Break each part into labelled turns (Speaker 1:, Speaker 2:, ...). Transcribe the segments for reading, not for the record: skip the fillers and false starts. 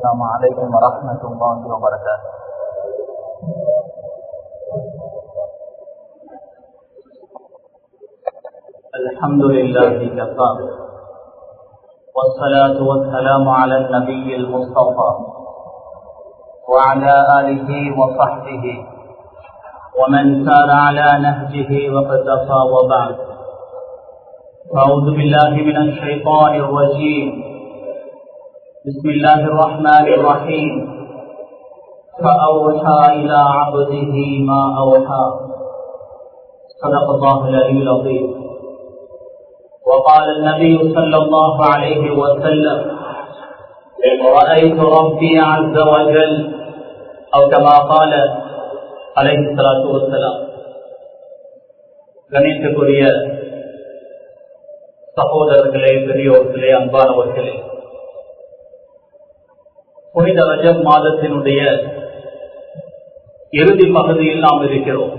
Speaker 1: السلام عليكم ورحمة الله وبركاته. الحمد لله كفى والصلاة والسلام على النبي المصطفى وعلى آله وصحبه ومن سار على نهجه واقتفى وبعد. أعوذ بالله من الشيطان الرجيم. بسم الله الرحمن الرحيم. فأوحى إلى عبده ما أوحى. صدق الله العلي العظيم. وقال النبي صلى الله عليه وسلم: رأيت ربي عز وجل، أو كما قال عليه الصلاة والسلام. கணிக்கக்கூடிய சகோதரர்களே, பெரியோர்களே, அன்பானவர்களே, புனித ரஜப் மாதத்தினுடைய இறுதி பகுதியில் நாம் இருக்கிறோம்.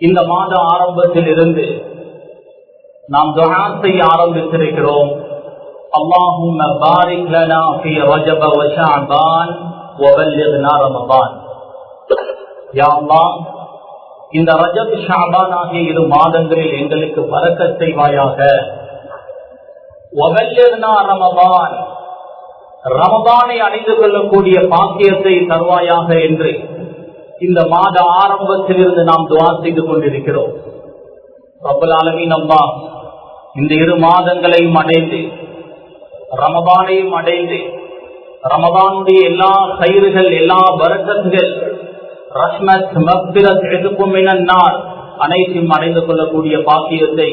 Speaker 1: இந்த மாத ஆரம்பத்தில் இருந்து நாம் துஆ செய்ய ஆரம்பித்திருக்கிறோம். அல்லாஹும்ம பாரிக் லனா ஃபீ ரஜப வ ஷஅபான் வ பல்லிக்னா ரமதான். யா அல்லாஹ், இந்த ரஜப் ஷஅபான் ஆகிய இரு மாதங்களில் எங்களுக்கு பரக்கத் செய்வாயாக. வ பல்லிக்னா ரமதான், ரமதானை அடைந்து கொள்ளக்கூடிய பாக்கியத்தை தருவாயாக என்று இந்த மாத ஆரம்பத்திலிருந்து நாம் துஆ செய்து கொண்டிருக்கிறோம். ரப்பல் ஆலமீன் அல்லாஹ் இந்த இரு மாதங்களையும் அடைந்து, ரமதானையும் அடைந்து, ரமதானுடைய எல்லா கைறுகள், எல்லா பரக்கத்துகள், ரஹ்மத், மக்ஃபிரத், இத்கும் மினன் நார் அனைத்தையும் அடைந்து கொள்ளக்கூடிய பாக்கியத்தை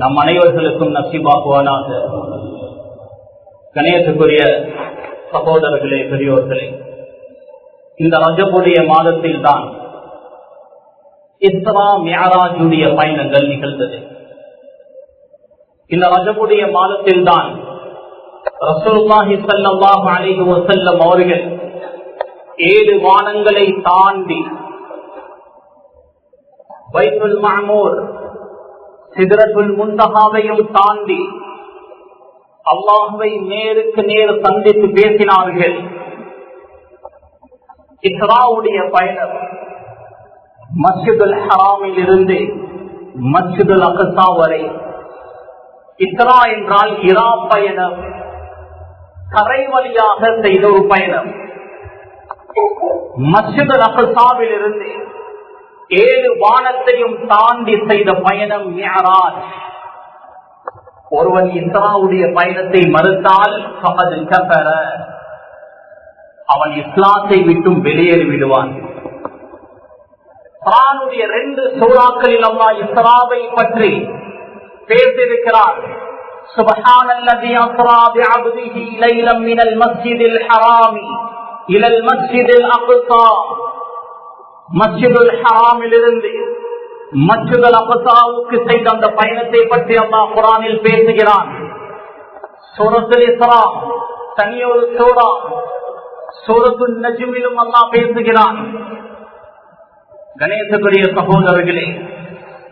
Speaker 1: நம் அனைவர்களுக்கும் நசீபாக்குவானாக. கணேசக்குரிய சகோதரர்களே, பெரியோர்களே, இந்த ரஜபுடைய மாதத்தில் தான் இஸ்ரா மிஅராஜுடைய பயணங்கள் நிகழ்ந்தது. இந்த ரஜபுடைய மாதத்தில் தான் ரசூலுல்லாஹி ஸல்லல்லாஹு அலைஹி வஸல்லம் அவர்கள் 7 வானங்களை தாண்டி பைத்துல் மஅமூர், சிதரத்துல் முன்தஹாவையும் தாண்டி அல்லாஹ்வை நேருக்கு நேர் சந்தித்து பேசினார்கள். இஸ்ராவுடைய பயணம் மஸ்ஜிதுல் ஹராமில் இருந்து மஸ்ஜிதுல் அக்ஸா வரை. இஸ்ரா என்றால் இரா பயணம், கரை வழியாக செய்த ஒரு பயணம். மஸ்ஜிதுல் அக்ஸாவில் இருந்து 7 வானத்தையும் தாண்டி செய்த பயணம் மிஅராஜ். ஒருவன் இஸ்ராவுடைய பயணத்தை மறுத்தால் ஃபகத் கஃபர, அவன் இஸ்லாத்தை விட்டும் வெளியேறி விடுவான். குர்ஆனுடைய 2 சூறாக்களில் அல்லாஹ் இஸ்ராவை பற்றி பேசியிருக்கிறார். சுப்ஹானல்லஸீ அஸ்ரா பிஅப்திஹி லைலன் மினல் மஸ்ஜிதில் ஹராமி இலல் மஸ்ஜிதில் அக்ஸா. மஸ்ஜிதுல் ஹராமிலிருந்து மஸ்ஜிதுல் அக்ஸாவுக்கு செய்த அந்த பயணத்தை பற்றி அல்லாஹ் குர்ஆனில் பேசுகிறான். சூரத்துல் இஸ்ரா தனியொரு சூரா, சூரத்துன் நஜ்மிலும் அல்லாஹ் பேசுகிறான். கணேசக்குரிய சகோதரர்களே,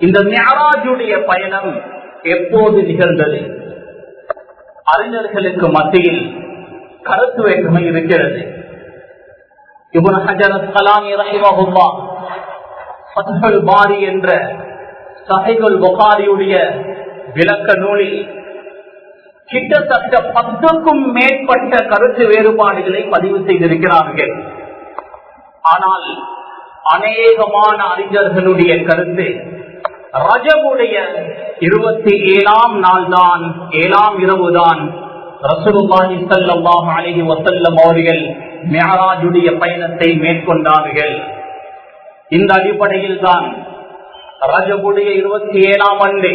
Speaker 1: இந்த மிஅராஜுடைய பயணம் எப்போது நிகழ்ந்தது? அறிஞர்களுக்கு மத்தியில் கருத்து வேற்றுமை இருக்கிறது. இப்னு ஹஜர் அஸ்கலானி ரஹிமஹுல்லாஹ் ஃபத்ஹுல் பாரி என்ற ஸஹீஹுல் புகாரியுடைய விளக்க நூலில் கிட்டத்தட்ட 10க்கும் மேற்பட்ட கருத்து வேறுபாடுகளை பதிவு செய்திருக்கிறார்கள். ஆனால் அநேகமான அறிஞர்களுடைய கருத்து ரஜபுடைய 27ஆம் நாள் தான், 7ஆம் இரவு தான் ரசூலுல்லாஹி ஸல்லல்லாஹு அலைஹி வஸல்லம் அவர்கள் மிஅராஜுடைய பயணத்தை மேற்கொண்டார்கள். இந்த அடிப்படையில் தான் ரஜபுடைய 27ஆம் ஆண்டு,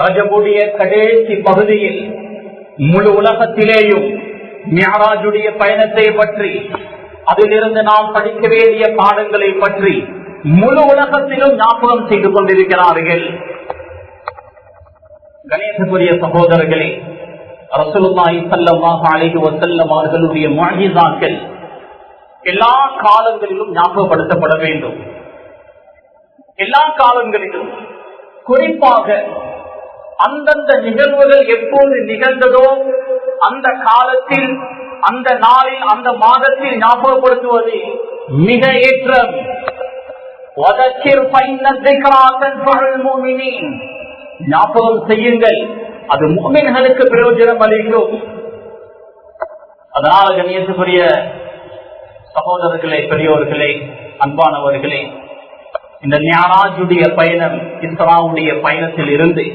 Speaker 1: ரஜபுடைய கடைசி பகுதியில் முழு உலகத்திலேயும் மிஅராஜுடைய பயணத்தை பற்றி, அதிலிருந்து நாம் படிக்க வேண்டிய பாடங்களை பற்றி முழு உலகத்திலும் ஞாபகம் செய்து கொண்டிருக்கிறார்கள். கணேசக்குரிய சகோதரர்களே, ரசூலுல்லாஹி ஸல்லல்லாஹு அலைஹி வஸல்லம் அவர்களுடைய முஅஜிஸாக்கள் எல்லா காலங்களிலும் ஞாபகப்படுத்தப்பட வேண்டும். எல்லா காலங்களிலும் குறிப்பாக அந்தந்த நிகழ்வுகள் எப்போது நிகழ்ந்ததோ அந்த காலத்தில், அந்த நாளில், அந்த மாதத்தில் ஞாபகப்படுத்துவது மிக ஏற்றம். ஞாபகம் செய்யுங்கள், அது முஃமின்களுக்கு பிரயோஜனம் அளிக்கும். அதனால கண்ணியத்துக்குரிய சகோதரர்களே, பெரியோர்களே, அன்பானவர்களே, இந்த மிஅராஜுடைய பயணம், இஸ்ராவுடைய பயணத்தில் இருந்து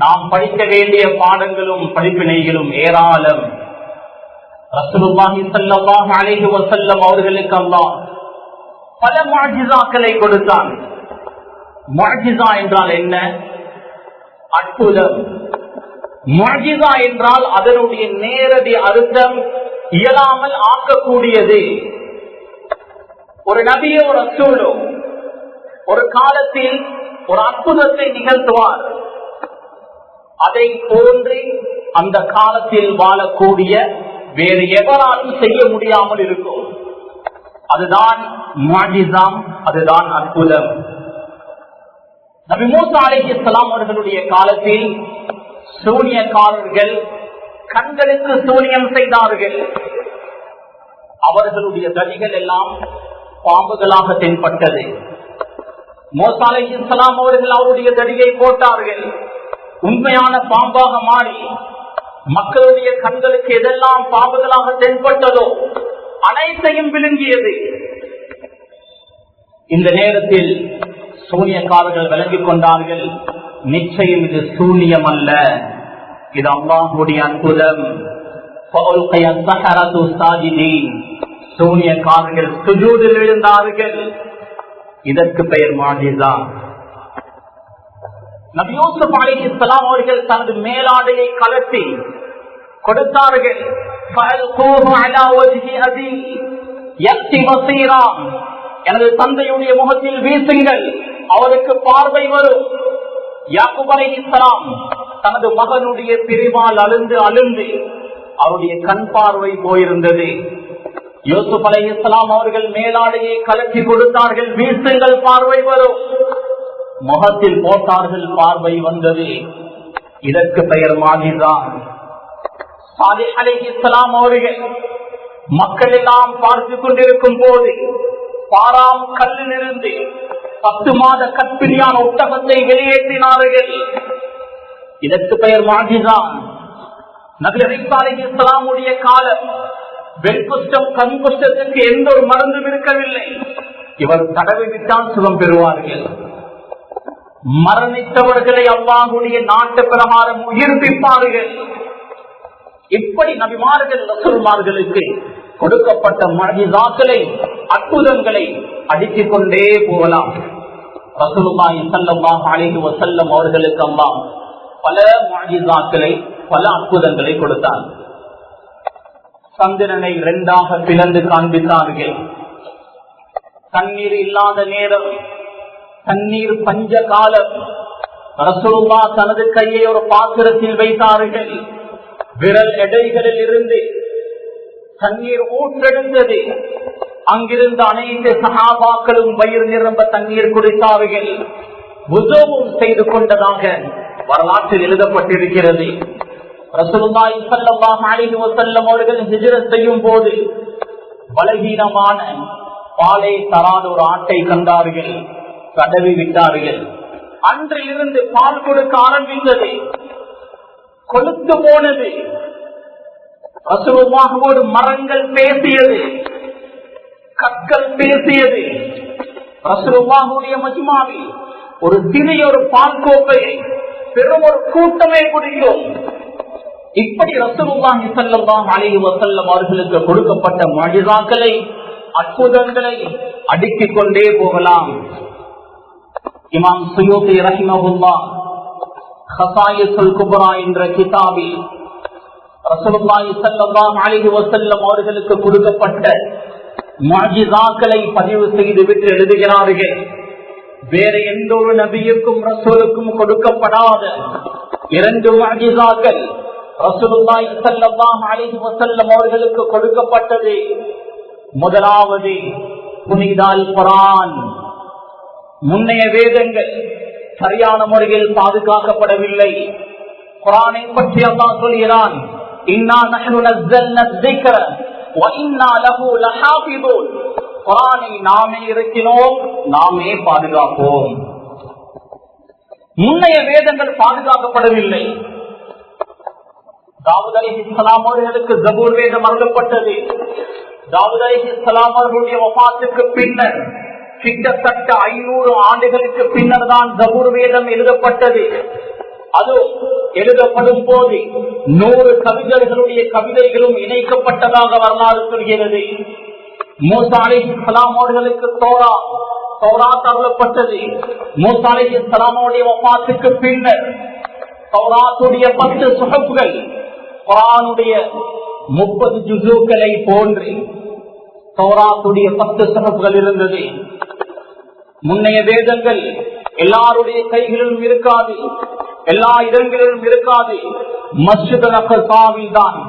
Speaker 1: நாம் படிக்க வேண்டிய பாடங்களும் படிப்பினைகளும் ஏராளம். ரசூலுல்லாஹி ஸல்லல்லாஹு அலைஹி வஸல்லம் அவர்களுக்கு அல்லாஹ் பல முஅஜிஸாக்களை கொடுத்தான். முஅஜிஸா என்றால் என்ன? அற்புதம். முஅஜிஸா என்றால் அதனுடைய நேரடி அர்த்தம் இயலாமல் ஆக்கக்கூடியது. ஒரு நபியோ ரசூலோ ஒரு காலத்தில் ஒரு அற்புதத்தை நிகழ்த்துவார். அதை போன்று அந்த காலத்தில் வாழக்கூடிய வேறு எவராலும் செய்ய முடியாமல் இருக்கும். அதுதான் முஅஜிஸாம், அதுதான் அற்புதம். நபி மூஸா அலைஹிஸ்ஸலாம் அவர்களுடைய காலத்தில் சூனியக்காரர்கள் கண்களுக்கு சூனியம் செய்தார்கள். அவர்களுடைய தடிகள் எல்லாம் பாம்புகளாக தென்பட்டது. மூஸா அலைஹிஸ்ஸலாம் அவர்கள் அவருடைய தடியை போட்டார்கள். உண்மையான பாம்பாக மாறி மக்களுடைய கண்களுக்கு எதெல்லாம் பாம்புகளாக தென்பட்டதோ அனைத்தையும் விழுங்கியது. இந்த நேரத்தில் சூனியக்காரர்கள் விளங்கிக் கொண்டார்கள், நிச்சயம் இது சூனியம் அல்ல, இது அல்லாஹ்வுடைய அற்புதம். சூனியக்காரர்கள் சுஜூதில் விழுந்தார்கள். இதற்கு பெயர் முஅஜிஸா. நபி யூசுப் அலைஹிஸ்ஸலாம் அவர்கள் தனது மேலாடையை கலட்டி கொடுத்தார்கள். எனது தந்தையுடைய முகத்தில் வீசுங்கள், அவருக்கு பார்வை வரும். யாக்கூப் அலைஹிஸ்ஸலாம் தனது மகனுடைய பிரிவால் அழுந்து அவருடைய கண் பார்வை போயிருந்தது. யூசுப் அலைஹிஸ்ஸலாம் அவர்கள் மேலாடையை கலட்டி கொடுத்தார்கள், வீசுங்கள், பார்வை வரும். முகத்தில் போட்டார்கள், பார்வை வந்தது. இதற்கு பெயர் முஅஜிஸா. சாலிஹ் அலைஹிஸ்ஸலாம் அவர்கள் மக்கள் எல்லாம் பார்த்து கொண்டிருக்கும் போது பாராம் கல்லிலிருந்து 10 மாத கற்பிணியான ஒட்டகத்தை வெளியேற்றினார்கள். இதற்கு பெயர் முஅஜிஸா. நபி ஈசா அலைஹிஸ்ஸலாமுடைய காலம் வெண்குஷ்டம், கண்குஷ்டத்துக்கு எந்த ஒரு மருந்தும் இருக்கவில்லை. இவர் தடவை விட்டால் சுகம் பெறுவார்கள். மரணித்தவர்களை அல்லாஹ்வுடைய நாட்டு பிரகாரம் உயிர்ப்பிப்பார்கள். இப்படி நபிமார்கள் ரசூல்மார்களுக்கு கொடுக்கப்பட்ட முஅஜிஸாக்களை, அற்புதங்களை அடுக்கிக் கொண்டே போகலாம். ரசூலுல்லாஹி ஸல்லல்லாஹு அலைஹி வஸல்லம் அவர்களுக்கு அல்லாஹ் பல முஅஜிஸாக்களை, பல அற்புதங்களை கொடுத்தார். சந்திரனை 2ஆக பிளந்து காண்பித்தார்கள். தண்ணீர் இல்லாத நேரம், தண்ணீர் பஞ்ச காலம், ரசூலுல்லாஹ் தனது கையை ஒரு பாத்திரத்தில் வைத்தார்கள். விரல் எடைகளில் இருந்து தண்ணீர் ஊற்றெடுத்தது. அங்கிருந்து அனைத்து சஹாபாக்களும் வயிறு நிரம்ப தண்ணீர் குடித்தார்கள். வுதுவும் செய்து கொண்டதாக வரலாற்றில் எழுதப்பட்டிருக்கிறது. ரசூலுல்லாஹி ஸல்லல்லாஹு அலைஹி வஸல்லம் அவர்கள் ஹிஜ்ரத் செய்யும் போது பலகீனமான பாலை தராத ஒரு ஆட்டை கண்டார்கள், தடவி விட்டார்கள். அன்றிலிருந்து பால் கொடுக்க ஆரம்பித்தது, கொழுத்து போனது. ரசூலுல்லாஹோடு மரங்கள் பேசியது, கற்கள் பேசியது. ரசூலுல்லாஹுடைய மஜ்மாவில் ஒரு சிறிய ஒரு பால் கோப்பையை பெரும் ஒரு கூட்டமே குடிக்கும். இப்படி ரசூலுல்லாஹி ஸல்லல்லாஹு அலைஹி வஸல்லம் அவர்களுக்கு கொடுக்கப்பட்ட முஅஜிஸாக்களை, அற்புதங்களை அடுக்கிக் கொண்டே போகலாம். இமாம் சுயூத்தி ரஹிமஹுல்லாஹ் ஹஸாயிஸுல் குப்ரா என்ற கிதாபில் ரசூலுல்லாஹி ஸல்லல்லாஹு அலைஹி வஸல்லம் அவர்களுக்கு கொடுக்கப்பட்ட முஅஜிஸாக்களை பதிவு செய்து விட்டு எழுதுகிறார்கள். வேற எந்த ஒரு நபியுக்கும் ரசூலுக்கும் கொடுக்கப்படாத 2 முஅஜிஸாக்கள் ரசூலுல்லாஹி ஸல்லல்லாஹு அலைஹி வஸல்லம் அவர்களுக்கு கொடுக்கப்பட்டது. முதலாவது புனித அல் குர்ஆன். முன்னைய வேதங்கள் சரியான முறையில் பாதுகாக்கப்படவில்லை. குர்ஆனை பற்றி அல்லாஹ் சொல்கிறான், இன்னா நஹ்னு நஸ்ஸல்னா الذِّكْرَ وَإِنَّا لَهُ لَحَافِظُونَ குர்ஆனை நாமே இறக்கினோம், நாமே பாதுகாப்போம். முன்னைய வேதங்கள் பாதுகாக்கப்படவில்லை. தாவூத் அலைஹிஸ்ஸலாம் அவர்களுக்கு ஜபூர் வேதம் அருளப்பட்டது. தாவூத் அலைஹிஸ்ஸலாம் அவர்களுடைய வஃபாத்துக்கு பின்னர் கிட்டத்தட்ட 500 ஆண்டுகளுக்கு பின்னர் தான் ஜபூர் வேதம் எழுதப்பட்டது. அது எழுதப்படும் போது 100 கவிஞர்களுடைய கவிதைகளும் இணைக்கப்பட்டதாக வரலாறு சொல்கிறது. மூசா அலைஹிஸ்ஸலாம் அவர்களுக்கு தௌராத் அருளப்பட்டது. மூசா அலைஹிஸ்ஸலாம் அவருடைய வஃபாத்துக்கு பின்னர் தௌராத்துடைய 10 சுஹஃப்கள் குர்ஆனுடைய 30 ஜுஸூக்களை போன்று தௌராத்துடைய 10 சுஹஃப்கள் இருந்தது. முன்னைய வேதங்கள் எல்லாருடைய கைகளிலும் இருக்காது, எல்லா இடங்களிலும் இருக்காது. மஸ்ஜித் அல்-அக்ஸாவில் தான்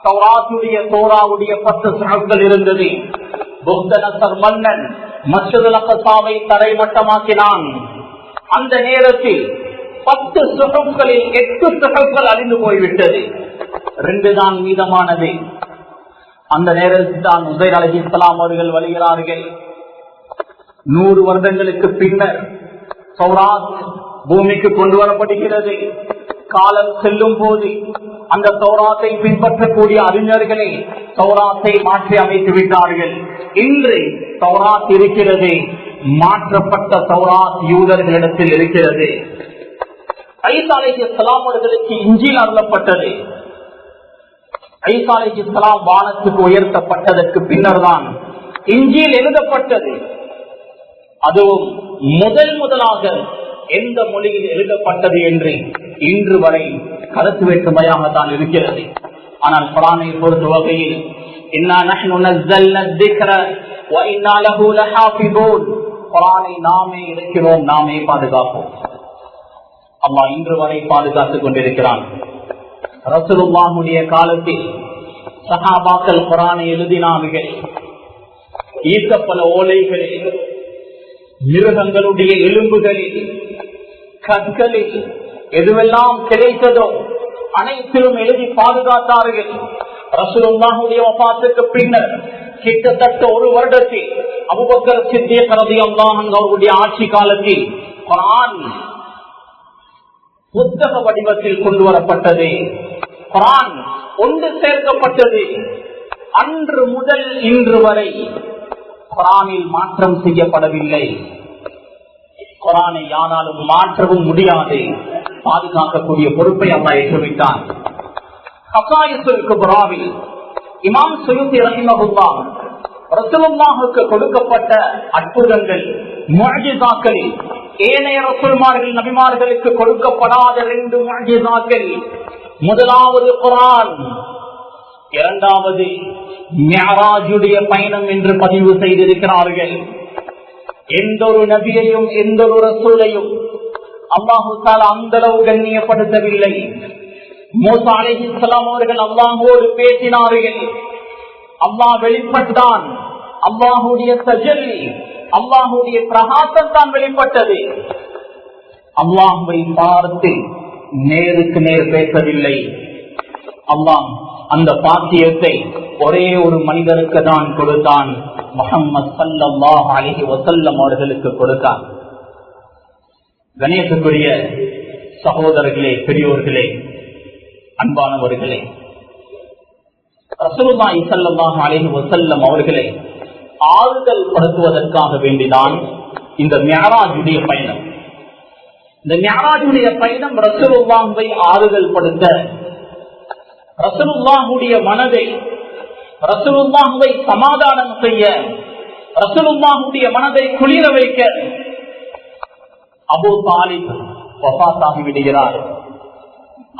Speaker 1: தௌராவுடைய 10 சுஹஃப்கள் இருந்தது. புக்தனசர் மன்னன் மஸ்ஜித் அல்-அக்ஸாவை தரைமட்டமாக்கினான். அந்த நேரத்தில் 10 சுஹஃப்களில் 8 சுஹஃப்கள் அழிந்து போய்விட்டது, 2 தான் மீதமானது. அந்த நேரத்தில் தான் உஸைர் அலைஹிஸ்ஸலாம் அவர்கள் வருகிறார்கள். 100 வருடங்களுக்கு பின்னர் தௌராத் பூமிக்கு கொண்டு வரப்படுகிறது. காலம் செல்லும் போது அந்த தௌராத்தை பின்பற்றக்கூடிய அறிஞர்களை தௌராத்தை மாற்றி அமைத்து விட்டார்கள். இன்று தௌராத் இருக்கிறது, மாற்றப்பட்ட தௌராத் யூதர்களிடத்தில் இருக்கிறது. ஈசா அலைஹிஸ்ஸலாம் அவர்களுக்கு இன்ஜீல் அருளப்பட்டது. ஈசா அலைஹிஸ்ஸலாம் வானத்துக்கு உயர்த்தப்பட்டதற்கு பின்னர் தான் இன்ஜீல் எழுதப்பட்டது. அதுவும் முதலாக எந்த மொழியில் எழுதப்பட்டது என்று இன்று வரை கருத்து வேற்றுமையாக தான் இருக்கிறது. ஆனால் குர்ஆனை பொறுத்த வகையில் இன்னா நஹ்னு நஸ்ஸல்னா الذِّكْرَ وَإِنَّا لَهُ لَحَافِظُونَ குர்ஆனை நாமே இறக்கினோம், நாமே பாதுகாப்போம். அல்லாஹ் இன்று வரை பாதுகாத்துக் கொண்டிருக்கிறான். ரசூலுல்லாஹுடைய காலத்தில் சஹாபாக்கள் குர்ஆனை எழுதினார்கள். ஈர்க்கப்பல ஓலைகளில், மிருகங்களுடைய எலும்புகளில், கற்களில் எதுவெல்லாம் கிடைத்ததோ அனைத்திலும் எழுதி பாதுகாத்தார்கள். ரசூலுல்லாஹுடைய வஃபாத்துக்கு பின்னர் கிட்டத்தட்ட 1 வருடத்தில் அபூபக்கர் சித்தீக் ரலியல்லாஹு அன்ஹு அவருடைய ஆட்சி காலத்தில் குர்ஆன் புத்தக வடிவத்தில் கொண்டு வரப்பட்டது. குர்ஆன் ஒன்று சேர்க்கப்பட்டது. அன்று முதல் இன்று வரை குர்ஆனில் மாற்றம் செய்யப்படவில்லை. குர்ஆனை யாராலும் மாற்றவும் முடியாது. பாதுகாக்கக்கூடிய பொறுப்பை அல்லாஹ் ஏற்றுவிட்டான். ஹகாயிசுல் குப்ராவில் இமாம் சுயூத்தி ரஹிமஹுல்லாஹ் ரசூலுல்லாஹுக்கு கொடுக்கப்பட்ட அற்புதங்கள், முஅஜிஸாக்களில் ஏனைய ரசூல்மார்கள் நபிமார்களுக்கு கொடுக்கப்படாத 2 முஅஜிஸாக்கள். முதலாவது குர்ஆன், இரண்டாவது மிஅராஜுடைய பயணம் என்று பதிவு செய்திருக்கிறார்கள். எந்த ஒரு நபியையும் எந்த ஒரு ரசூலையும் அல்லாஹு தஆலா அந்த அளவு கண்ணியப்படுத்தவில்லை. மூசா அலைஹிஸ்ஸலாம் அவர்கள் அல்லாஹ்வோடு பேசினார்கள். அல்லாஹ் வெளிப்பட்டான். அல்லாஹ்வுடைய தஜல்லி, அல்லாஹ்வுடைய பிரகாசம் தான் வெளிப்பட்டது. அல்லாஹ்வை பார்த்து நேருக்கு நேர் பேசவில்லை. அல்லாஹ் அந்த பாக்கியத்தை ஒரே ஒரு மனிதருக்கு தான் கொடுத்தான், முஹம்மது ஸல்லல்லாஹு அலைஹி வஸல்லம் அவர்களுக்கு கொடுத்தான். கணேசக்குரிய சகோதரர்களே, பெரியோர்களே, அன்பானவர்களே, ரசூலுல்லாஹி ஸல்லல்லாஹு அலைஹி வஸல்லம் அவர்களை ஆறுதல் படுத்துவதற்காக வேண்டிதான் இந்த மிஅராஜுடைய பயணம். இந்த மிஅராஜுடைய பயணம் ரசூலுல்லாஹ்வை ஆறுதல் படுத்த, ரசூலுல்லாஹுடைய மனதை, ரசூலுல்லாஹ்வை சமாதானம் செய்ய, ரசூலுல்லாஹுடைய மனதை குளிர வைக்க. அபூ தாலிப் வஃபாத்தாகி விடுகிறார்.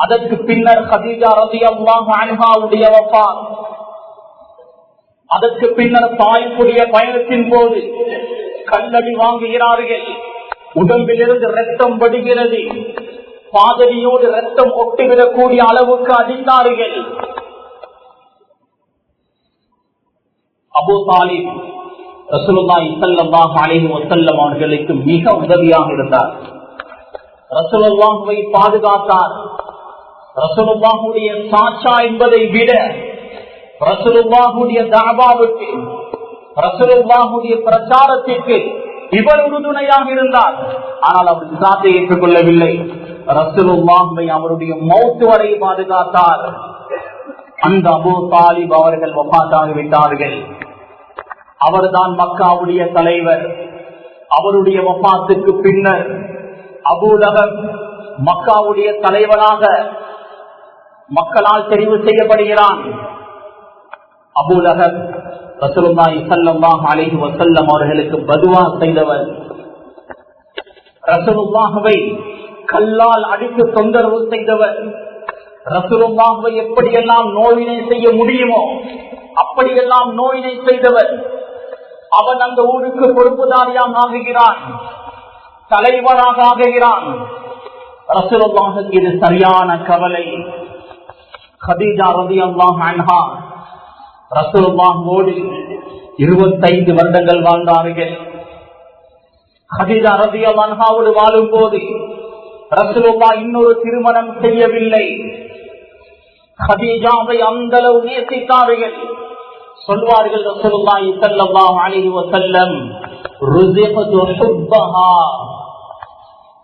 Speaker 1: அதற்கு பின்னர் கதீஜா ரலியல்லாஹு அன்ஹாவுடைய வஃபாத். அதற்கு பின்னர் தாயிஃபுடைய பயணத்தின் போது கல்லடி வாங்குகிறார்கள். உடம்பிலிருந்து ரத்தம் வடிகிறது. பாதவியோடு ரத்தம் ஒட்டிவிடக்கூடிய அளவுக்கு அடித்தார்கள். அபூ தாலிப் ரசூலுல்லாஹி ஸல்லல்லாஹு அலைஹி வஸல்லம் அவர்களுக்கு மிக உதவியாக இருந்தார். ரசூலுல்லாஹ்வை பாதுகாத்தார். ரசூலுல்லாஹுடைய சாட்சா என்பதை விட ரசூலுல்லாஹுடைய தஅவாவுக்கு, ரசூலுல்லாஹுடைய பிரச்சாரத்திற்கு இவர் உறுதுணையாக இருந்தார். ஆனால் அவர் இஸ்லாத்தை ஏற்றுக்கொள்ளவில்லை. ரசூலுல்லாஹை அவருடைய மௌத் வரை பாதுகாத்தார். அந்த அபூ தாலிப் அவர்கள் வஃபாத்தாகிவிட்டார்கள். அவர்தான் மக்காவுடைய தலைவர். அவருடைய வஃபாத்துக்கு பின்னர் அபூ லஹப் மக்காவுடைய தலைவராக மக்களால் தெரிவு செய்யப்படுகிறான். அபூ லஹப் ரசூலுல்லாஹி ஸல்லல்லாஹு அலைஹி வஸல்லம் அவர்களுக்கு பதுவா செய்தவர். ரசூலுல்லாஹ்வை கல்லால் அடித்து தொந்தரவு செய்தவர். ரசூலுல்லாஹ்வை எப்படியெல்லாம் நோயினை செய்ய முடியுமோ அப்படியெல்லாம் நோயினை செய்தவர். அவன் அந்த ஊருக்கு பொறுப்புதாரியாக ஆகுகிறான், தலைவராக ஆகுகிறான். ரசூலுல்லாஹுக்கு இது சரியான கவலை. கதீஜா ரலியல்லாஹு அன்ஹா ரசூலுல்லாஹோடு 25 வருடங்கள் வாழ்ந்தார்கள். கதீஜா ரலியல்லாஹு அன்ஹாவோடு வாழும் போது ரசூலுல்லாஹ் இன்னொரு திருமணம் செய்யவில்லை. கதீஜாவை அந்த அளவு நேசித்தார்கள். சொல்வார்கள் ரசூலுல்லாஹி ஸல்லல்லாஹு அலைஹி வஸல்லம், ருஸிகது ஹுப்பஹா,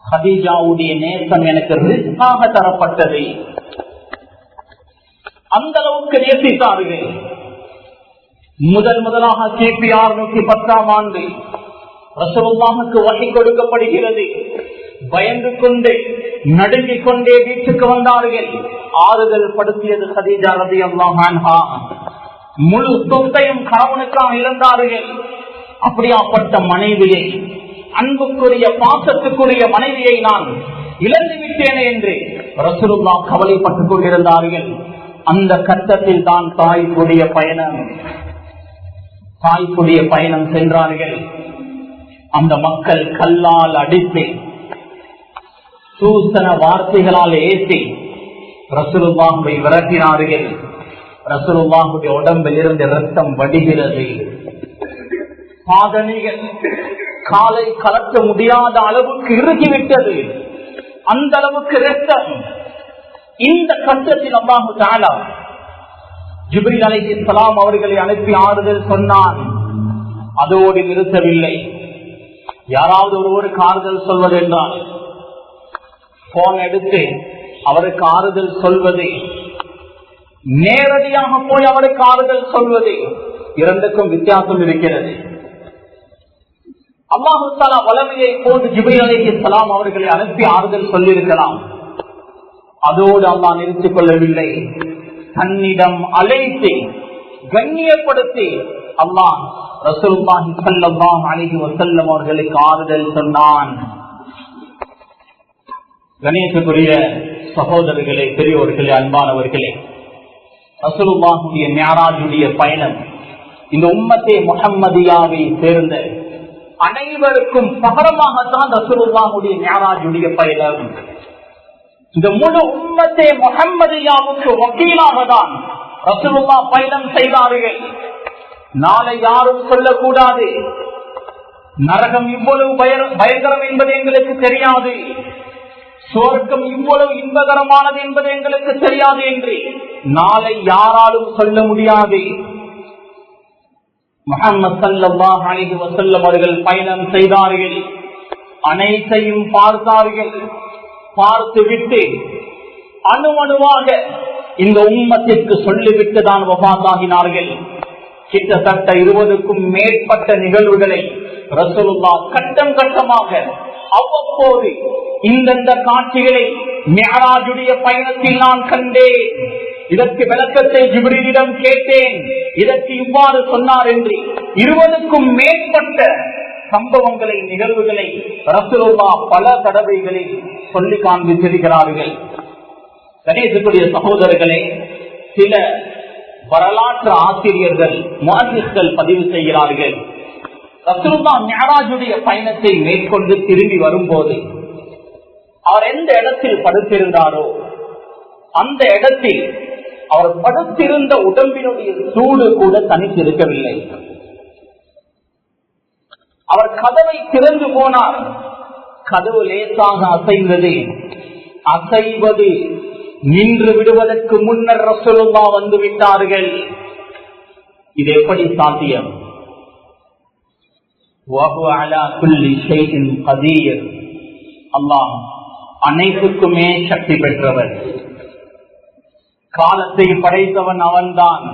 Speaker 1: கதீஜாவுடைய நேசம் எனக்கு ரிஸ்காக தரப்பட்டது. அந்த அளவுக்கு நேசித்தார்கள். முதலாக கிபி 610 ஆண்டு ரசூலுல்லாஹுக்கு வஹி கொடுக்கப்படுகிறது. பயந்து கொண்டே நடுங்கிக் கொண்டே வீட்டுக்கு வந்தார்கள். ஆறுதல் படுத்தியது கதீஜா ரலியல்லாஹு அன்ஹா. முழு சொத்தையும் கணவனுக்காக இழந்தார்கள். அப்படியாப்பட்ட மனைவியை, அன்புக்குரிய பாசத்துக்குரிய மனைவியை நான் இழந்து விட்டேனே என்று ரசூலுல்லாஹ் கவலைப்பட்டுக் கொண்டிருந்தார்கள். அந்த கட்டத்தில் தான் தாய்க்குடைய பயணம் சென்றார்கள். அந்த மக்கள் கல்லால் அடித்து சூசன வார்த்தைகளால் ஏசி ரசூலுல்லாஹ்வை விரட்டினார்கள். ரசூலுல்லாஹுடைய உடம்பில் இருந்து ரத்தம் வடிகிறது. பாதணிகள் காலை கலக்க முடியாத அளவுக்கு இறுகிவிட்டது. அந்த அளவுக்கு ரத்தம். இந்த கட்டத்தில் அல்லாஹு தஆலா ஜிப்ரீல் அலைஹிஸ்ஸலாம் அவர்களை அனுப்பி ஆறுதல் சொன்னான். அதோடு நிறுத்தவில்லை. யாராவது ஒருவருக்கு ஆறுதல் சொல்வது என்றால் போன் எடுத்து அவருக்கு ஆறுதல் சொல்வது, நேரடியாக போய் அவருக்கு ஆறுதல் சொல்வது, இரண்டுக்கும் வித்தியாசம் இருக்கிறது. அல்லாஹு தஆலா வலமையை போன்று ஜிப்ரீல் அலைஹிஸ்ஸலாம் அவர்களை அனுப்பி ஆறுதல் சொல்லியிருக்கலாம். அதோடு அல்லாஹ் நிறுத்திக் கொள்ளவில்லை. தன்னிடம் அழைத்து கண்ணியப்படுத்தி அல்லாஹ் ரசூலுல்லாஹி ஸல்லல்லாஹு அலைஹி வஸல்லம் அவர்களுக்கு ஆறுதல் சொன்னான். கணேசக்குரிய சகோதரர்களே, பெரியோர்களே, அன்பானவர்களே, ரசூலுல்லாஹுடைய மிஅராஜுடைய பயணம் இந்த உம்மத்தே முஹம்மதியாவை சேர்ந்த அனைவருக்கும் பகரமாகத்தான் ரசூலுல்லாஹுடைய மிஅராஜுடைய பயணம். இந்த முழு உம்மத்தே முஹம்மதியாவுக்கு வக்கீலாக தான் ரசூலுல்லாஹ் பயணம் செய்தார்கள். நாளை யாரும் சொல்லக்கூடாது நரகம் இவ்வளவு பயங்கரம் என்பது எங்களுக்கு தெரியாது, சுவர்க்கம் இவ்வளவு இன்பகரமானது என்பது எங்களுக்கு தெரியாது என்று நாளை யாராலும் சொல்ல முடியாது. முஹம்மது ஸல்லல்லாஹு அலைஹி வஸல்லம் அவர்கள் பயணம் செய்தார்கள். அனைத்தையும் பார்த்தார்கள். பார்த்துவிட்டு அணுவாக இந்த உம்மத்திற்கு சொல்லிவிட்டு தான் வஃபாத்தாகினார்கள். கிட்டத்தட்ட 20க்கும் மேற்பட்ட நிகழ்வுகளை ரசூலுல்லாஹ் கட்டம் கட்டமாக அவ்வப்போது இந்தந்த காட்சிகளை மிஅராஜுடைய பயணத்தில் நான் கண்டேன், இதற்கு விளக்கத்தை ஜிப்ரீலிடம் கேட்டேன், இதற்கு இவ்வாறு சொன்னார் என்று 20க்கும் மேற்பட்ட சம்பவங்களை, நிகழ்வுகளை ரசூலுல்லாஹ் பல தடவைகளில் சொல்லி காண்பித்திருக்கிறார்கள். கணேசக்குரிய சகோதரர்களே, சில வரலாற்று ஆசிரியர்கள், முஹத்திஸ்கள் பதிவு செய்கிறார்கள், ரசூலுல்லாஹ் மிஅராஜுடைய பயணத்தை மேற்கொண்டு திரும்பி வரும்போது அவர் எந்த இடத்தில் படுத்திருந்தாரோ அந்த இடத்தில் அவர் படுத்திருந்த உடம்பினுடைய சூடு கூட தனித்திருக்கவில்லை. அவர் கதவை திறந்து போனார். கதவு லேசாக அசைந்தது. அசைவது நின்று விடுவதற்கு முன்னர் ரசூலுல்லாஹ் வந்து விட்டார்கள். இது எப்படி சாத்தியம்? அல்லாஹ் அனைத்துக்குமே சக்தி பெற்றவர். காலத்தை படைத்தவன் அவன்தான்.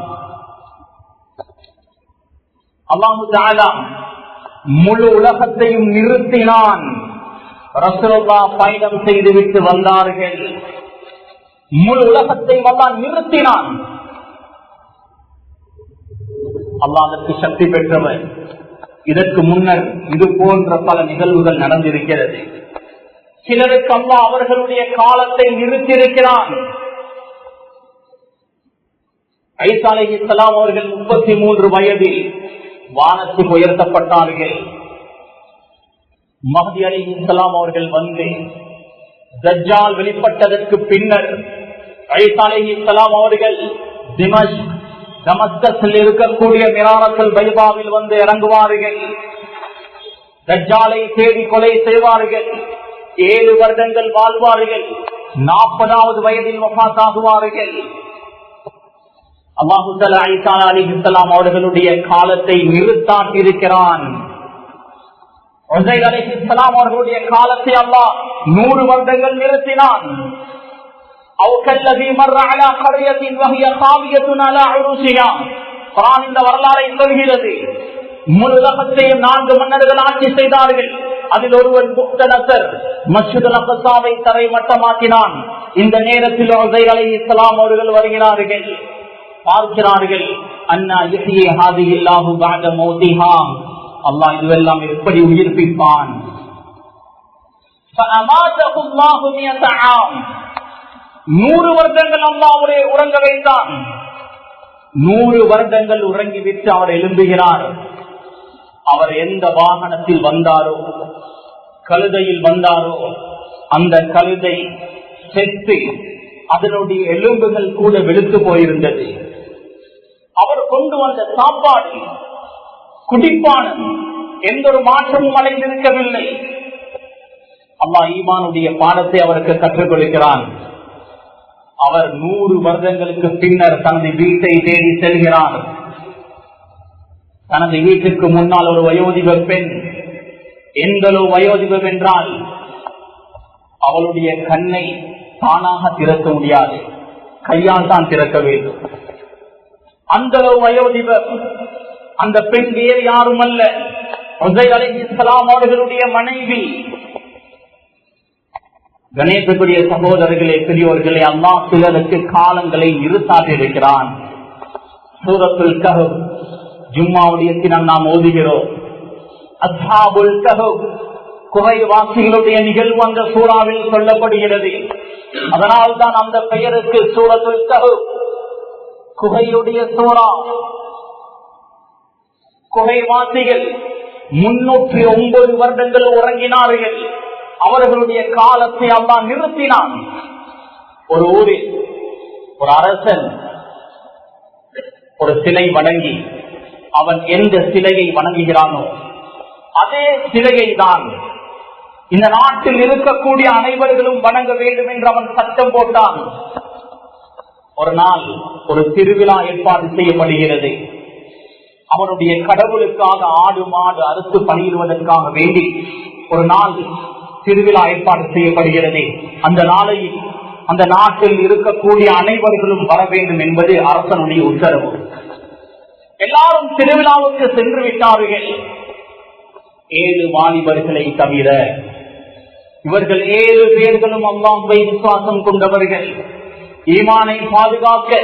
Speaker 1: அல்லாஹு தஆலா முழு உலகத்தையும் நிறுத்தினான். ரசூலுல்லாஹ் பயணம் செய்துவிட்டு வந்தார்கள். முழு உலகத்தையும் அல்லாஹ் நிறுத்தினான். அல்லாஹ் அதற்கு சக்தி பெற்றவர். இதற்கு முன்னர் இது போன்ற பல நிகழ்வுகள் நடந்திருக்கிறது. சிலருக்கு அல்லாஹ் அவர்களுடைய காலத்தை நிறுத்தியிருக்கிறான். ஈசா அலைஹிஸ்ஸலாம் அவர்கள் 33 வயதில் வானத்துக்கு உயர்த்தப்பட்டார்கள். மஹ்தி அலைஹிஸ்ஸலாம் அவர்கள் வந்து தஜ்ஜால் வெளிப்பட்டதற்கு பின்னர் ஈசா அலைஹிஸ்ஸலாம் அவர்கள் தமஸ்கஸில் இருக்கக்கூடிய மிராரத்துல் பைதாவில் வந்து இறங்குவார்கள். தஜ்ஜாலை தேடி கொலை செய்வார்கள். 7 வருடங்கள் வாழ்வார்கள். 40வது வயதில் வஃபாத் ஆகுவார்கள். அல்லாஹு தஆலா ஈசா அலைஹிஸ்ஸலாம் அவர்களுடைய காலத்தை நிறுத்தாட்டியிருக்கிறான். உஸைர் அலைஹிஸ்ஸலாம் அவர்களுடைய காலத்தை அல்லாஹ் 100 வருடங்கள் நிறுத்தினான். இந்த வரலாறை சொல்கிறது. முழு உலகத்தையும் 4 மன்னர்கள் ஆட்சி செய்தார்கள். அதில் ஒருவன் புக்தனசர் மஸ்ஜிதுல் அக்ஸாவை தரைமட்டமாக்கினான். இந்த நேரத்தில் உஸைர் அலைஹிஸ்ஸலாம் அவர்கள் வருகிறார்கள். பார்க்கிறார்கள். அன்னா யஹ்யி ஹாதிஹில்லாஹு பஅத மௌதிஹா. அல்லாஹ் இதுவெல்லாம் எப்படி உயிர்ப்பிப்பான்? ஃபஅமாதஹு அல்லாஹு 100 ஆம். 100 வருடங்கள் அல்லாஹ் அவரை உறங்க வைத்தான். 100 வருடங்கள் உறங்கிவிட்டு அவர் எழும்புகிறார். அவர் எந்த வாகனத்தில் வந்தாரோ, கழுதையில் வந்தாரோ, அந்த கழுதை செத்து அதனுடைய எலும்புகள் கூட வெளுத்து போயிருந்தது. அவர் கொண்டு வந்த சாப்பாடு, குடிப்பானம் எந்த ஒரு மாற்றமும் அடைந்திருக்கவில்லை. அல்லாஹ் ஈமானுடைய பாடத்தை அவருக்கு கற்றுக் கொடுக்கிறான். அவர் 100 வருடங்களுக்கு பின்னர் தனது வீட்டை தேடி செல்கிறார். தனது வீட்டுக்கு முன்னால் ஒரு வயோதிப பெண். எந்த வயோதிபம் என்றால் அவளுடைய கண்ணை தானாக திறக்க முடியாது, கையால் தான் திறக்க வேண்டும். அந்த வயோதிபம். அந்த பெண் வேறு யாரும் அல்ல, உஸைர் அலைஹிஸ்ஸலாம் அவர்களுடைய மனைவி. கணேசக்குரிய சகோதரர்களே, பெரியோர்களே, அல்லாஹ் சிலருக்கு காலங்களை நிறுத்தாட்டி இருக்கிறான். சூரத்துல் கஹஃப் ஜும்மாவுடைய தினம் நாம் ஓதுகிறோம். அஸ்ஹாபுல் கஹஃப் குகைவாசிகளுடைய நிகழ்வு அந்த சூறாவில் சொல்லப்படுகிறது. அதனால் தான் அந்த பெயருக்கு சூரத்துல் கஹஃப், குகையுடைய சூறா. குகைவாசிகள் 309 வருடங்கள் உறங்கினார்கள். அவர்களுடைய காலத்தை அல்லாஹ் நிறுத்தினான். ஒரு ஊரில் ஒரு அரசன் ஒரு சிலை வணங்கி, அவன் எந்த சிலையை வணங்குகிறானோ அதே சிலையை தான் இந்த நாட்டில் இருக்கக்கூடிய அனைவர்களும் வணங்க வேண்டும் என்று அவன் சட்டம் போட்டான். ஒரு நாள் ஒரு திருவிழா ஏற்பாடு செய்யப்படுகிறது. அவனுடைய கடவுளுக்காக ஆடு மாடு அறுத்து பணியிடுவதற்காக வேண்டி ஒரு நாள் திருவிழா ஏற்பாடு செய்யப்படுகிறது. அந்த நாளையில் அந்த நாட்டில் இருக்கக்கூடிய அனைவர்களும் வர வேண்டும் என்பது அரசனுடைய உத்தரவு. எல்லாரும் திருவிழாவுக்கு சென்று விட்டார்கள். 7 வாலிபர்களை தவிர. இவர்கள் 7 பேர்களும் அல்லாஹ்வை விசுவாசம் கொண்டவர்கள், ஈமானை பாதுகாக்க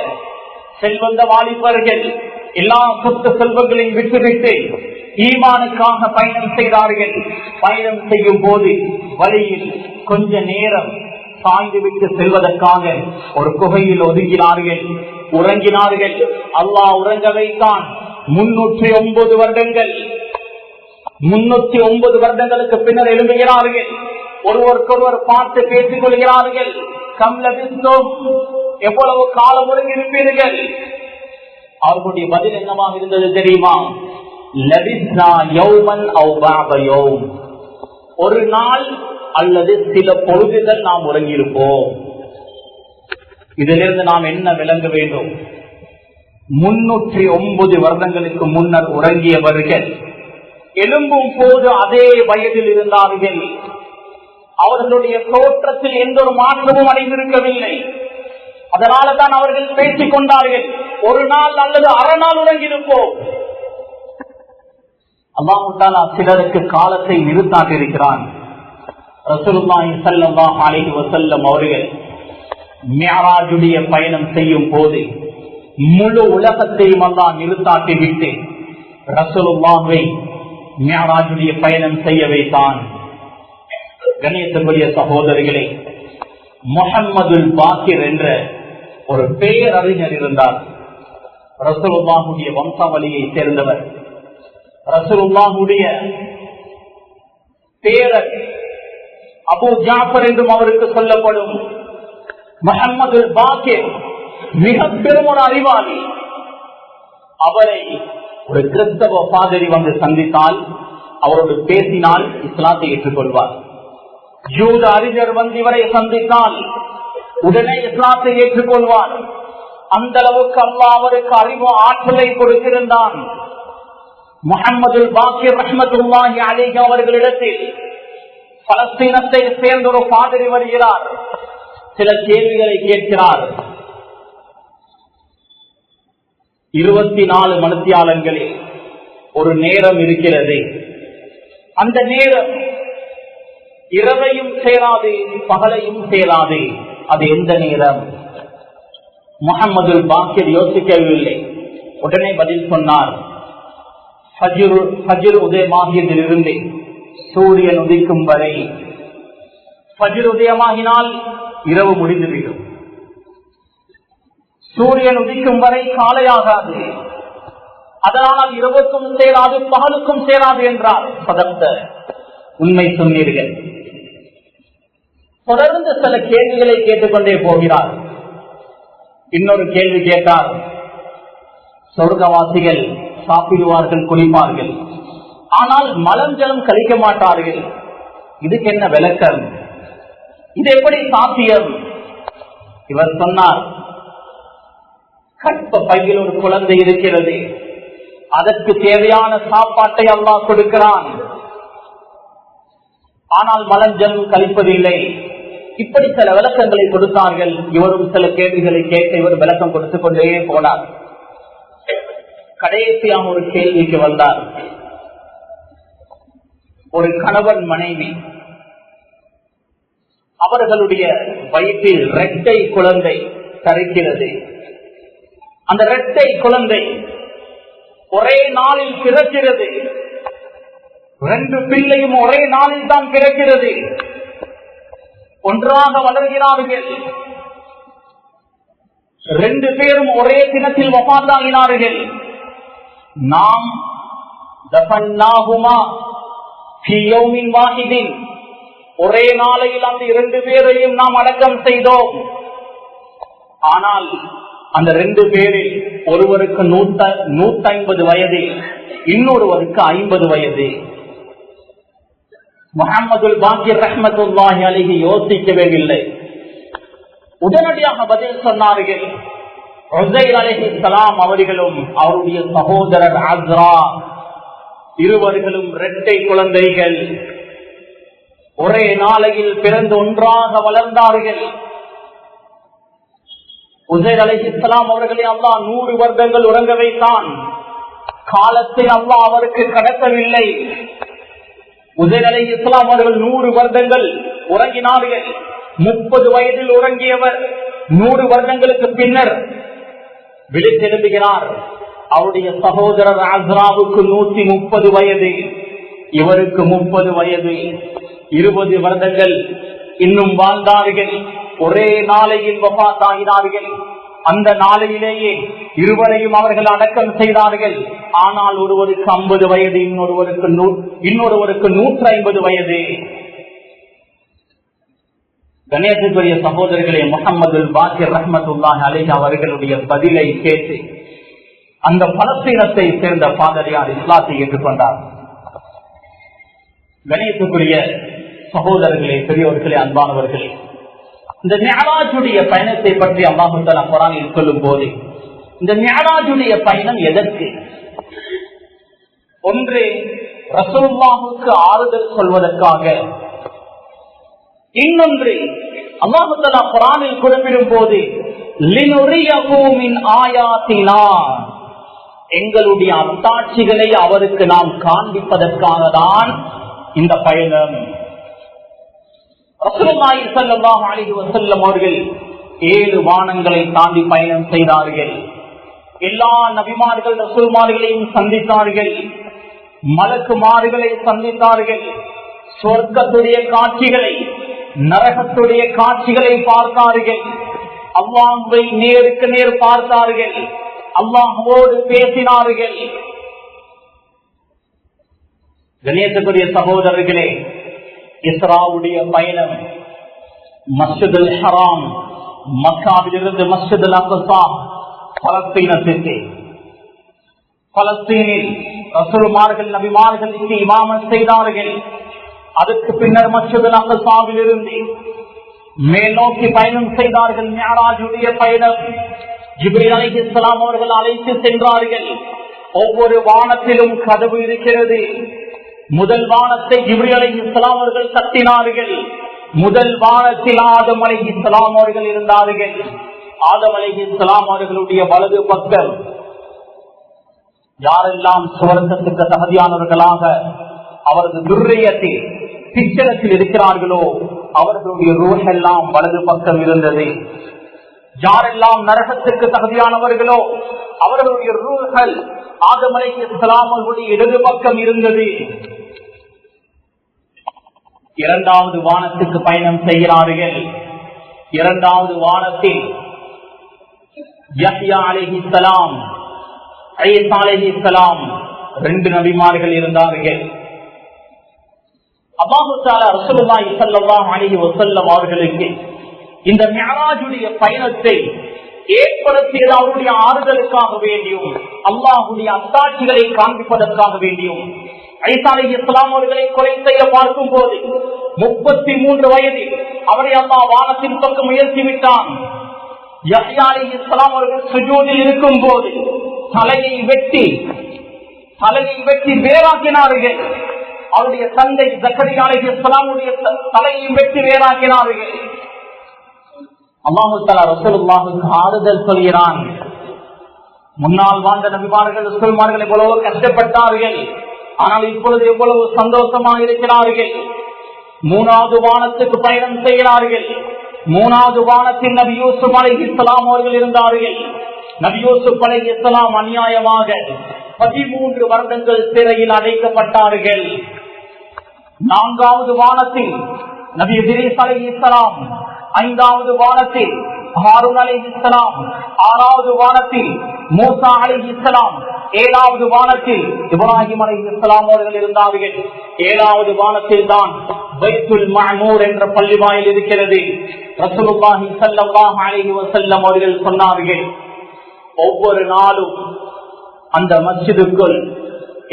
Speaker 1: செல்வந்த வாலிபர்கள். எல்லா சொத்து செல்வங்களையும் விட்டுவிட்டு ஈமானுக்காக பயணம் செய்தார்கள். பயணம் செய்யும் போது வழியில் கொஞ்ச நேரம் சாய்ந்துவிட்டு செல்வதற்காக ஒரு குகையில் ஒதுங்கினார்கள், உறங்கினார்கள். அல்லாஹ் உறங்க வைத்தான். 309 வருடங்கள். 309 வருடங்களுக்கு பின்னர் எழும்புகிறார்கள். ஒருவருக்கொருவர் பார்த்து பேசிக் கொள்கிறார்கள். கம்லபிஸ்தோம், எவ்வளவு காலம் ஒருங்கி இருப்பீர்கள்? அவர்களுடைய பதில் என்னவாக இருந்தது தெரியுமா? லபிஸ்னா யௌமன் அவ் பஅத யௌம், ஒரு நாள் அல்லது சில பொழுதுகள் நாம் உறங்கியிருப்போம். இதிலிருந்து நாம் என்ன விளங்க வேண்டும்? 309 வருடங்களுக்கு முன்னர் உறங்கியவர்கள் எழும்பும் போது அதே வயதில் இருந்தார்கள். அவர்களுடைய தோற்றத்தில் எந்த ஒரு மாற்றமும் அடைந்திருக்கவில்லை. அதனால தான் அவர்கள் பேசிக் கொண்டார்கள், ஒரு நாள் அல்லது அரை நாள் உறங்கியிருப்போம். அல்லாஹ் தஆலா சிலருக்கு காலத்தை நிறுத்தாட்டிருக்கிறான். ரசூலுல்லாஹி ஸல்லல்லாஹு அலைஹி வஸல்லம் அவர்கள் மிஅராஜுடைய பயணம் செய்யும் போது முழு உலகத்தையும் அல்லாஹ் நிறுத்தாட்டி விட்டு ரசூலுல்லாஹை மிஅராஜுடைய பயணம் செய்ய வைத்தான். கணேசனுடைய சகோதரிகளே, முஹம்மதுல் பாக்கிர் என்ற ஒரு பேரறிஞர் இருந்தார். ரசூலுல்லாஹுடைய வம்சாவளியை சேர்ந்தவர். ரசூலுல்லாஹுடைய பேரர் அபூ ஜாஃபர் என்றும் அவருக்கு சொல்லப்படும். முஹம்மதுல் பாக்கிர் மிக பெரும் ஒரு அறிவாளி. அவரை ஒரு கிறிஸ்தவ பாதிரி வந்து சந்தித்தால், அவரோடு பேசினால் இஸ்லாத்தை ஏற்றுக்கொள்வார். யூத அறிஞர் வந்து இவரை சந்தித்தால் உடனே இஸ்லாத்தை ஏற்றுக்கொள்வார். அந்த அளவுக்கு அல்லாஹ் அவருக்கு அறிவு ஆற்றலை கொடுத்திருந்தான். முஹம்மதுல் பாக்கிர் ரஹ்மத்துல்லாஹி அலைஹி அவர்களிடத்தில் பலஸ்தீனத்தை சேர்ந்த ஒரு பாதிரி வருகிறார். சில கேள்விகளை கேட்கிறார். 24 மணித்தியாலங்களில் ஒரு நேரம் இருக்கிறது. அந்த நேரம் இரவையும் சேராது, பகலையும் சேராது. அது எந்த நேரம்? முஹம்மதுல் பாக்கிர் யோசிக்கவில்லை. உடனே பதில் சொன்னார், ஃபஜ்ர் உதயமாகியதிலிருந்து சூரியன் உதிக்கும் வரை. ஃபஜ்ர் உதயமாகினால் இரவு முடிந்துவிடும். சூரியன் உதிக்கும் வரை காலையாகாது. அதனால் இரவுக்கும் சேராது, பகலுக்கும் சேராது என்றார். சதத்த உண்மை சொன்னீர்கள். தொடர்ந்து சில கேள்விகளை கேட்டுக்கொண்டே போகிறார். இன்னொரு கேள்வி கேட்டார். சொர்க்கவாசிகள் சாப்பிடுவார்கள், குளிப்பார்கள், ஆனால் மலம் ஜலம் கழிக்க மாட்டார்கள். இதுக்கு என்ன விளக்கம்? இது எப்படி சாத்தியம்? இவர் சொன்னார், கற்ப பையில் ஒரு குழந்தை இருக்கிறது, அதற்கு தேவையான சாப்பாட்டை அல்லாஹ் கொடுக்கிறான், ஆனால் மலம் ஜலம் கழிப்பதில்லை. இப்படி சில விளக்கங்களை கொடுத்தார்கள். இவரும் சில கேள்விகளை கேட்க இவர் விளக்கம் கொடுத்துக் கொண்டே போனார். கடைசியாக ஒரு கேள்விக்கு வந்தார். ஒரு கணவன் மனைவி, அவர்களுடைய வயிற்றில் இரட்டை குழந்தை தரிக்கிறது. அந்த இரட்டை குழந்தை ஒரே நாளில் பிறக்கிறது. 2 பிள்ளையும் ஒரே நாளில் தான் பிறக்கிறது. ஒன்றாக வளர்கிறார்கள். 2 பேரும் ஒரே தினத்தில் வஃபாத்தாகினார்கள். நாம் தஃபன்னாஹுமா ஃபீ யௌமின் வாஹிதின், ஒரே நாளையில் அந்த 2 பேரையும் நாம் அடக்கம் செய்தோம். ஆனால் அந்த 2 பேரில் ஒருவருக்கு 150 வயது, இன்னொருவருக்கு 50 வயது. முஹம்மதுல் பாக்கிர் ரஹ்மத்துல்லாஹி அலைஹி யோசிக்கவே இல்லை. உடனடியாக பதில் சொன்னார்கள். உஸைர் அலைஹிஸ்ஸலாம் அவர்களும் அவருடைய சகோதரர் அஸ்ரா இருவர்களும் இரட்டை குழந்தைகள், ஒரே நாளையில் பிறந்து ஒன்றாக வளர்ந்தார்கள். உஸைர் அலைஹிஸ்ஸலாம் அவர்களை அல்லாஹ் 100 வருடங்கள் உறங்க வைத்தான். காலத்தை அல்லாஹ் அவருக்கு கடத்தவில்லை. உஸைர் அலைஹிஸ்ஸலாம் அவர்கள் 100 வருடங்கள் உறங்கினார்கள். 30 வயதில் உறங்கியவர் 100 வருடங்களுக்கு பின்னர் விழித்தெழும்புகிறார். அவருடைய சகோதரர் அஸ்ராவுக்கு 130 வயது, இவருக்கு 30 வயது. 20 வருடங்கள் இன்னும் வாழ்ந்தார்கள். ஒரே நாளையில் வஃபாத்தாகினார்கள். அந்த நாளையிலேயே இருவரையும் அவர்கள் அடக்கம் செய்தார்கள். ஆனால் ஒருவருக்கு 50 வயது, இன்னொருவருக்கு 150 வயது. கணேசனுடைய சகோதரர்களே, முஹம்மதுல் பாக்கிர் ரஹ்மத்துல்லாஹி அலைஹி அவர்களுடைய பதிலை கேட்டு அந்த பலஸ்தீனத்தை சேர்ந்த பாதிரியார் இஸ்லாத்தை ஏற்றுக்கொண்டார். கணேசனுடைய சகோதரர்களே, பெரியவர்களே, அன்பானவர்களே, இந்த மிஅராஜுடைய பயணத்தை பற்றி அல்லாஹ் தஆலா குர்ஆனில் சொல்லும் போது இந்த மிஅராஜுடைய பயணம் எதற்கு? ஒன்று ரசூலுல்லாஹுக்கு ஆறுதல் சொல்வதற்காக, இன்னொன்று அல்லாஹ் தஆலா குர்ஆனில் குறிப்பிடும் போது லினுரியஹு மின் ஆயாத்தினா, எங்களுடைய அத்தாட்சிகளை அவருக்கு நாம் காண்பிப்பதற்காக தான் இந்த பயணம். ரசூலுல்லாஹி ஸல்லல்லாஹு அலைஹி வஸல்லம் அவர்கள் 7 வானங்களை தாண்டி பயணம் செய்தார்கள். எல்லா நபிமார்கள் ரசூல்மார்களையும் சந்தித்தார்கள், மலக்குமார்களை சந்தித்தார்கள், சொர்க்கத்துடைய காட்சிகளை நரகத்துடைய காட்சிகளை பார்த்தார்கள், அல்லாஹ்வை நேருக்கு நேர் பார்த்தார்கள், அல்லாஹ்வோடு பேசினார்கள். கணேசக்குரிய சகோதரர்களே, இஸ்ராவுடைய பயணம் மஸ்ஜிதுல் ஹராம், மக்காவிலிருந்து மஸ்ஜிதுல் அக்ஸா, பலஸ்தீனத்திற்கு. பலஸ்தீனில் ரசூலுமார்கள் நபிமார்களுக்கு இமாமத் செய்தார்கள். அதற்கு பின்னர் மஸ்ஜிதுல் அக்ஸாவில் இருந்து மேல் நோக்கி பயணம் செய்தார்கள். மிஅராஜுடைய பயணம். ஜிப்ரீல் அலைஹிஸ்ஸலாம் அவர்கள் அழைத்து சென்றார்கள். ஒவ்வொரு வானத்திலும் கதவு இருக்கிறது. முதல் வானத்தை ஜிப்ரீல் அலைஹிஸ்ஸலாம் அவர்கள் தட்டினார்கள். முதல் வானத்தில் ஆதம் அலைஹிஸ்ஸலாம் அவர்கள் இருந்தார்கள். ஆதம் அலைஹிஸ்ஸலாம் அவர்களுடைய வலது பக்கம் யாரெல்லாம் சுவர்க்கத்துக்கு தகுதியானவர்களாக அவரது துர்ரியத்தில் பிச்சரத்தில் இருக்கிறார்களோ அவர்களுடைய ரூஹ் எல்லாம் வலது பக்கம் இருந்தது. யாரெல்லாம் நரகத்துக்கு தகுதியானவர்களோ அவர்களுடைய ரூஹல் ஆதம் அலைஹிஸ்ஸலாம் அவர்களுடைய இடது பக்கம் இருந்தது. இரண்டாவது வானத்துக்கு பயணம் செய்கிறார்கள். இரண்டாவது வானத்தில் யஹ்யா அலைஹிஸ்ஸலாம், ஈசா அலைஹிஸ்ஸலாம் 2 நபிமார்கள் இருந்தார்கள். அல்லாஹ் தஆலா ரசூலுல்லாஹி ஸல்லல்லாஹு அலைஹி வஸல்லம் அவர்களுக்கு இந்த மிஅராஜுடைய பயணத்தை ஏற்படுத்தியது அவருடைய ஆறுதலுக்காக வேண்டியும் அல்லாஹ்வுடைய அத்தாட்சிகளை காண்பிப்பதற்காக வேண்டியும். ஈசா அலைஹிஸ்ஸலாம் அவர்களை கொலை செய்ய பார்க்கும் போது 33 வயதில் அவரை அல்லாஹ் வானத்தின் பக்கம் உயர்த்தி விட்டான். யஹ்யா அலைஹிஸ்ஸலாம் அவர்கள் சுஜூதில் இருக்கும் போது தலையை வெட்டி வேறாக்கினார்கள். அவருடைய தந்தை ஜக்கரியா அலைஹிஸ்ஸலாம் தலையை வெட்டி வேறாக்கினார்கள். அல்லாஹ் தஆலா ரசூலுல்லாஹுக்கு ஆறுதல் சொல்கிறான். முன்னால் வாழ்ந்த நபிமார்கள் ரசூல்மார்கள் எவ்வளவு கஷ்டப்பட்டார்கள், ஆனால் இப்பொழுது எவ்வளவு சந்தோஷமாக இருக்கிறார்கள். 3வது வானத்துக்கு பயணம் செய்கிறார்கள். 3வது வானத்தில் நபி யூசுப் அலைஹிஸ்ஸலாம் அவர்கள் இருந்தார்கள். நபி யூசுப் அலைஹிஸ்ஸலாம் அநியாயமாக 13 வருடங்கள் சிறையில் அடைக்கப்பட்டார்கள். 4வது வானத்தில் நபி இத்ரீஸ் அலைஹிஸ்ஸலாம், 5வது வானத்தில் ஹாரூன் அலைஹிஸ்ஸலாம், 6வது வானத்தில் மூசா அலைஹிஸ்ஸலாம், 7வது வானத்தில் இப்ராஹிம் அலைஹிஸ்ஸலாம் அவர்கள் இருந்தார்கள். 7வது வானத்தில் தான் பைத்துல் மஅமூர் என்ற பள்ளி வாயில் இருக்கிறது. ரசூலுல்லாஹி ஸல்லல்லாஹு அலைஹி வஸல்லம் அவர்கள் சொன்னார்கள், ஒவ்வொரு நாளும் அந்த மஸ்ஜிதுக்குள்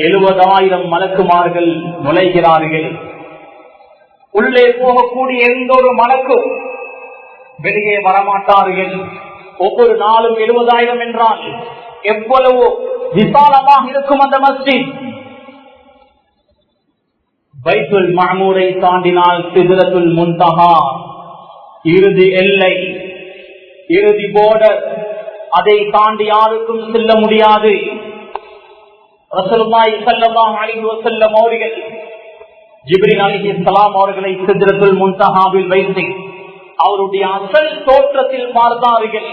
Speaker 1: 70,000 மலக்குமார்கள் நுழைகிறார்கள். உள்ளே போகக்கூடிய எந்த ஒரு மலக்கும் வெளியே வரமாட்டார்கள். ஒவ்வொரு நாளும் 70,000 என்றால் எவ்வளவு விசாலமாக இருக்கும் அந்த மஸ்ஜித். பைத்துல் மஅமூரை தாண்டினால் சித்ரத்துல் முன்தஹா, இறுதி எல்லை, இறுதி போர்டர், அதை தாண்டி யாருக்கும் செல்ல முடியாது. ரசூலுல்லாஹி ஸல்லல்லாஹு அலைஹி வஸல்லம் அவர்கள் ஜிப்ரீல் அலைஹிஸ்ஸலாம் அவர்களை சித்ரத்துல் முன்தஹாவில் வைத்து அவருடைய அசல் தோற்றத்தில் பார்த்தார்கள்.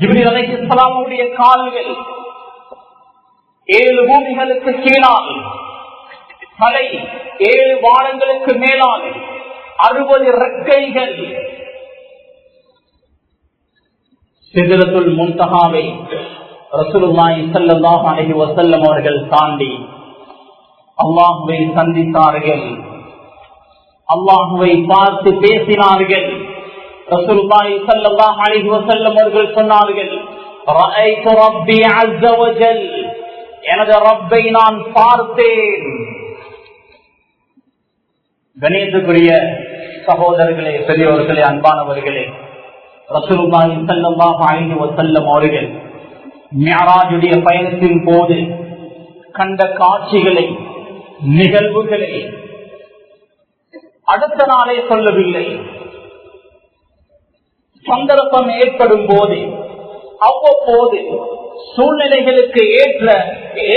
Speaker 1: ஜிப்ரீல் அலைஹிஸ்ஸலாம் அவருடைய கால்கள் 7 பூமிகளுக்கு கீழால், தலை 7 வானங்களுக்கு மேலால், 60 ரெக்கைகள். சித்ரத்துல் முன்தஹாவை ரசூலுல்லாஹி ஸல்லல்லாஹு அலைஹி வஸல்லம் அவர்கள் தாண்டி அல்லாஹ்வை சந்தித்தார்கள். அல்லாஹ்வை பார்த்து பேசினார்கள். ரசூலுல்லாஹி ஸல்லல்லாஹு அலைஹி வஸல்லம் அவர்கள் சொன்னார்கள், ரஅய்து ரப்பி அஸ்ஸ வஜல், எனது ரப்பை நான் பார்த்தேன். கணேசக்குரிய சகோதரர்களே, பெரியவர்களே, அன்பானவர்களே, ரசூலுல்லாஹி ஸல்லல்லாஹு அலைஹி வஸல்லம் அவர்கள் மிஅராஜுடைய பயணத்தின் போது கண்ட காட்சிகளை, நிகழ்வுகளை அடுத்த நாளே சொல்லவில்லை. சந்தர்ப்பம் ஏற்படும் போது அவ்வப்போது சூழ்நிலைகளுக்கு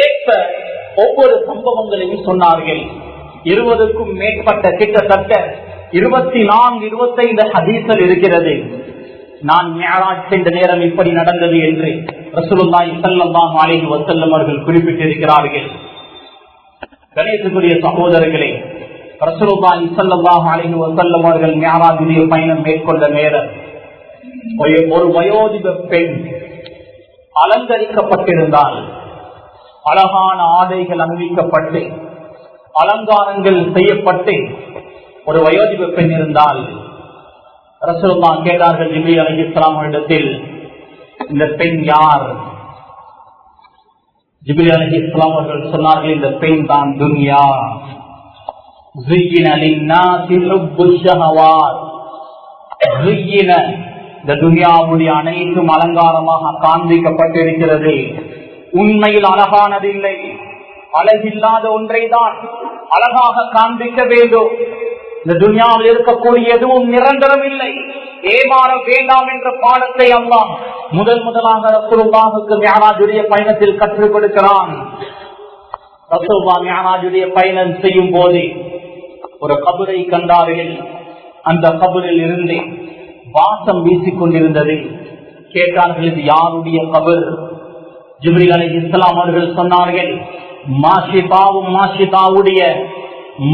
Speaker 1: ஏற்ப ஒவ்வொரு சம்பவங்களையும் சொன்னார்கள். 20க்கும் மேற்பட்ட, கிட்டத்தட்ட 24-25 ஹதீஸ்கள் இருக்கிறது. நான் மிஅராஜ் சென்ற நேரம் இப்படி நடந்தது என்று ரசூலுல்லாஹி ஸல்லல்லாஹு அலைஹி வஸல்லம் அவர்கள் குறிப்பிட்டிருக்கிறார்கள். கணேசனுடைய சகோதரர்களே, ரசூலுல்லாஹி ஸல்லல்லாஹு அலைஹி வஸல்லம் அவர்கள் மிஅராஜுடைய பயணம் மேற்கொண்ட நேரம் ஒரு வயோதிப பெண் அலங்கரிக்கப்பட்டிருந்தால், அழகான ஆடைகள் அணிவிக்கப்பட்டு அலங்காரங்கள் செய்யப்பட்டு ஒரு வயோதிப பெண் இருந்தால் ரசூலுல்லாஹ் கேட்டார்கள் ஜிப்ரீல் அலைஹிஸ்ஸலாம் இடத்தில், இந்த பெண் யார்? ஜிப்ரீல் அலைஹிஸ்ஸலாம் அவர்கள் சொன்னார்கள், இந்த பெண் தான் துன்யா. ஸுய்யின லின்னாஸி ஹுப்புஷ் ஷஹவாத். ஸுய்யின, இந்த துன்யாவுடைய அனைத்தும் அலங்காரமாக காண்பிக்கப்பட்டிருக்கிறது. உண்மையில் அழகானதில்லை, அழகில்லாத ஒன்றைதான் அழகாக காண்பிக்க வேண்டும். இந்த துன்யாவில் இருக்கக்கூடிய எதுவும் நிரந்தரம் இல்லை, ஏமாற வேண்டாம் என்ற பாடத்தை அல்லாஹ் முதலாக ரசூலுல்லாஹுக்கு மிஅராஜுடைய பயணத்தில் கற்றுக் கொடுக்கிறான். ரசூலுல்லாஹ் மிஅராஜுடைய பயணம் செய்யும் போது ஒரு கபரை கண்டார்கள். அந்த கபரில் இருந்து வாசம் வீசிக் கொண்டிருந்தது. கேட்டார்கள், இது யாருடைய கபர்? ஜிப்ரீல் அலைஹிஸ்ஸலாம் அவர்கள் சொன்னார்கள், மாஷிதாவும் மாஷிதாவுடைய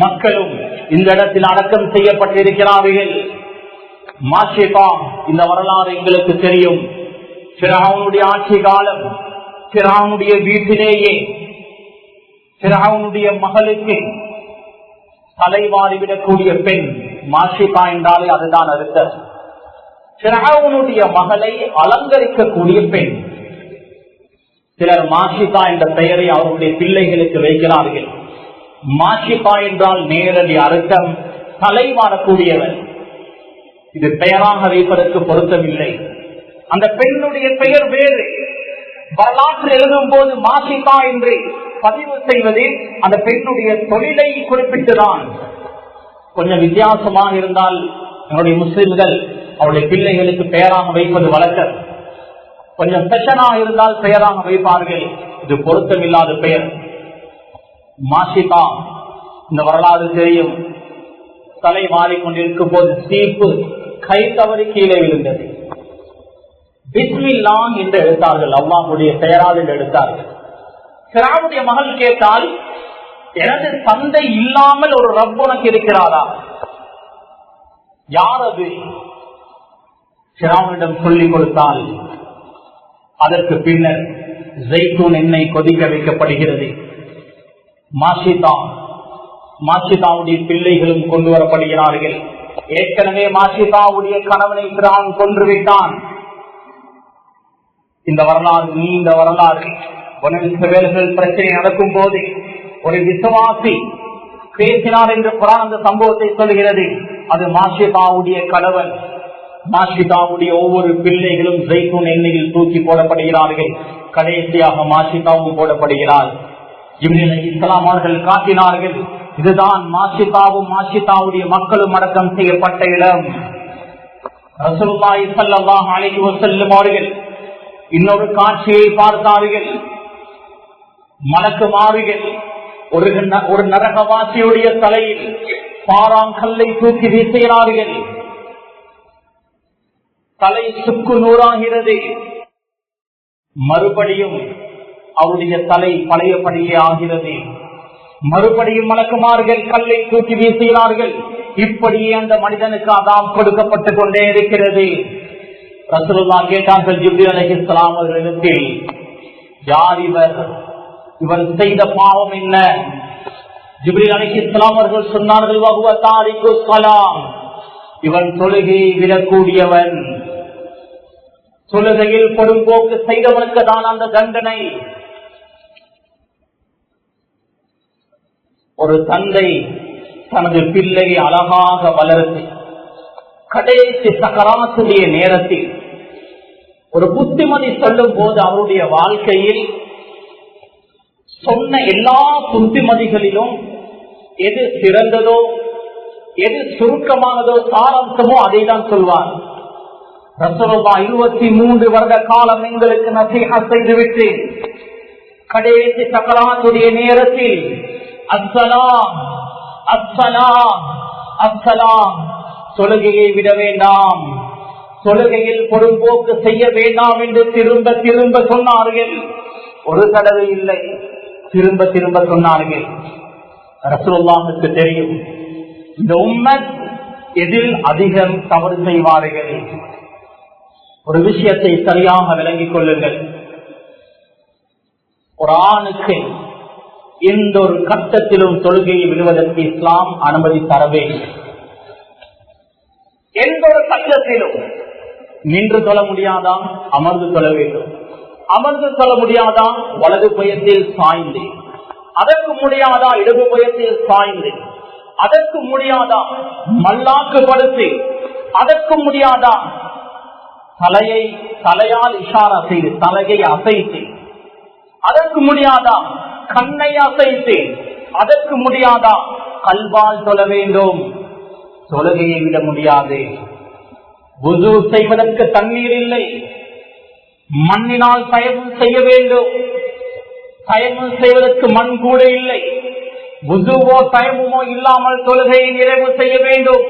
Speaker 1: மக்களும் இந்த இடத்தில் அடக்கம் செய்யப்பட்டிருக்கிறார்கள். மாஷிதா, இந்த வரலாறு எங்களுக்கு தெரியும். ஃபிரௌனுடைய ஆட்சி காலம், ஃபிரௌனுடைய வீட்டிலேயே ஃபிரௌனுடைய மகளுக்கு தலைவாரிவிடக்கூடிய பெண் மாஷிதா என்றாலே அதுதான் அர்த்தம். ஃபிரௌனுடைய மகளை அலங்கரிக்கக்கூடிய பெண். சிலர் மாஷிதா என்ற பெயரை அவருடைய பிள்ளைகளுக்கு வைக்கிறார்கள். மாஷிதா என்றால் நேரடி அர்த்தம் தலைவாரக்கூடியவர். இது பெயராக வைப்பதற்கு பொருத்தமில்லை. அந்த பெண்ணுடைய பெயர் வேறு. வரலாற்று எழுதும் போது மாஷிதா என்று பதிவு செய்வது அந்த பெண்ணுடைய தொழிலை குறிப்பிட்டுதான். கொஞ்சம் வித்தியாசமாக இருந்தால் என்னுடைய முஸ்லிம்கள் அவருடைய பிள்ளைகளுக்கு பெயராக வைப்பது வழக்கம். கொஞ்சம் செஷனாக இருந்தால் பெயராக வைப்பார்கள். இது பொருத்தமில்லாத பெயர். மாஷிதா, இந்த வரலாறு தெரியும். தலை மாறிக்கொண்டிருக்கும் போது சீப்பு கை தவறி கீழே விழுந்தது. பிஸ்மில்லா என்று எடுத்தார்கள், அல்லாஹ்வுடைய பெயரால் என்று எடுத்தார்கள். ஃபிரௌனுடைய மகள் கேட்டால், எனது தந்தை இல்லாமல் ஒரு ரப் உனக்கு இருக்கிறாரா? யார் அது? ஃபிரௌனிடம் சொல்லிக் கொடுத்தால் அதற்கு பின்னர் ஜெய்தூன் எண்ணெய் கொதிக்க வைக்கப்படுகிறது. மாஷிதாவுடைய பிள்ளைகளும் கொண்டு வரப்படுகிறார்கள். ஏற்கனவே மாஷிதாவுடைய கணவனை ஃபிரௌன் கொன்றுவிட்டான். இந்த வரலாறு நீண்ட வரலாறு. இஸ்ரவேலர்கள் பிரச்சனை நடக்கும் போது ஒரு விசுவாசி பேசினார் என்று குர்ஆன் அந்த சம்பவத்தை சொல்கிறது. அது மாஷிதாவுடைய கணவன். மாஷிதாவுடைய ஒவ்வொரு பிள்ளைகளும் ஜெய்தூன் எண்ணெயில் தூக்கி போடப்படுகிறார்கள். கடைசியாக மாஷிதாவும் போடப்படுகிறார். ஜிப்ரீல் அலைஹிஸ்ஸலாம் அவர்கள் காட்டினார்கள், இதுதான் மாஷிதாவும் மாஷிதாவுடைய மக்களும் அடக்கம் செய்யப்பட்ட இடம். ரசூலுல்லாஹி ஸல்லல்லாஹு அலைஹி வஸல்லம் அவர்கள் இன்னொரு காட்சியை பார்த்தார்கள். மலக்குமார்கள் ஒரு நரகவாசியுடைய தலையில் பாறாங்கல்லை தூக்கி வீசுகிறார்கள். தலை சுக்கு நூறாகிறது. மறுபடியும் அவருடைய தலை பழையபடியே ஆகிறது. மறுபடியும் மலக்குமார்கள் கல்லை தூக்கி வீசுகிறார்கள். இப்படியே அந்த மனிதனுக்கு அதாம் கொடுக்கப்பட்டுக் கொண்டே இருக்கிறது. ரசூலுல்லாஹ் கேட்டார்கள் ஜிப்ரீல் அலைஹிஸ்ஸலாம் அவர்களிடத்தில், யார் இவர்? இவர் செய்த பாவம் என்ன? ஜிப்ரீல் அலைஹிஸ்ஸலாம் அவர்கள் சொன்னார்கள், வஹுவ தாரிகுஸ் ஸலாம். இவன் தொழுகையை விடக்கூடியவன். தொழுகையில் பொறும்போக்கு செய்தவனுக்கு தான் அந்த தண்டனை. ஒரு தந்தை தனது பிள்ளையை அழகாக வளர்த்து கடைசி சக்கராத்துடைய நேரத்தில் ஒரு புத்திமதி சொல்லும் போது அவருடைய வாழ்க்கையில் சொன்ன எல்லா புத்திமதிகளிலும் எது சிறந்ததோ, எது சுருக்கமானதோ, சாராம்சமோ அதை தான் சொல்வார். ரசூலுல்லாஹ் 23 வருட காலம் எங்களுக்கு நசீஹத் செய்துவிட்டு கடைசி சக்கராத்துடைய நேரத்தில் அஸ்ஸலாம் அஸ்ஸலாம் அஸ்ஸலாம், தொழுகையை விட வேண்டாம், தொழுகையில் பொறும்போக்கு செய்ய வேண்டாம் என்று திரும்ப திரும்ப சொன்னார்கள். ஒரு தடவை இல்லை, திரும்ப திரும்ப சொன்னார்கள். ரசூலுல்லாஹ்வுக்கு தெரியும் இந்த உம்மத் எதில் அதிகம் தவறு செய்வார்கள். ஒரு விஷயத்தை சரியாக விளங்கிக் கொள்ளுங்கள். ஒரு ஆணுக்கு எந்த ஒரு கட்டத்திலும் தொழுகையை விடுவதற்கு இஸ்லாம் அனுமதி தரவே இல்லை. எந்த ஒரு கட்டத்திலும் நின்று தொழ முடியாதா, அமர்ந்து தொழ வேண்டும். அமர்ந்து தொழ முடியாதா, வலது புயத்தில் சாய்ந்து. அதற்கு முடியாதா, இடது புயத்தில் சாய்ந்து. அதற்கு முடியாதா, மல்லாக்கு படுத்து. அதற்கு முடியாதா, தலையால் இஷாரா செய்து தலையை அசைத்து. அதற்கு முடியாதா, கண்ணை அசைத்து. அதற்கு முடியாதா, கல்வால் தொழ வேண்டும். தொழுகையை விட முடியாது. வுது செய்வதற்கு தண்ணீர் இல்லை, மண்ணினால் தயமம் செய்ய வேண்டும். தயமம் செய்வதற்கு மண் கூட இல்லை. வுதுவோ தயமமோ இல்லாமல் தொழுகையை நிறைவு செய்ய வேண்டும்.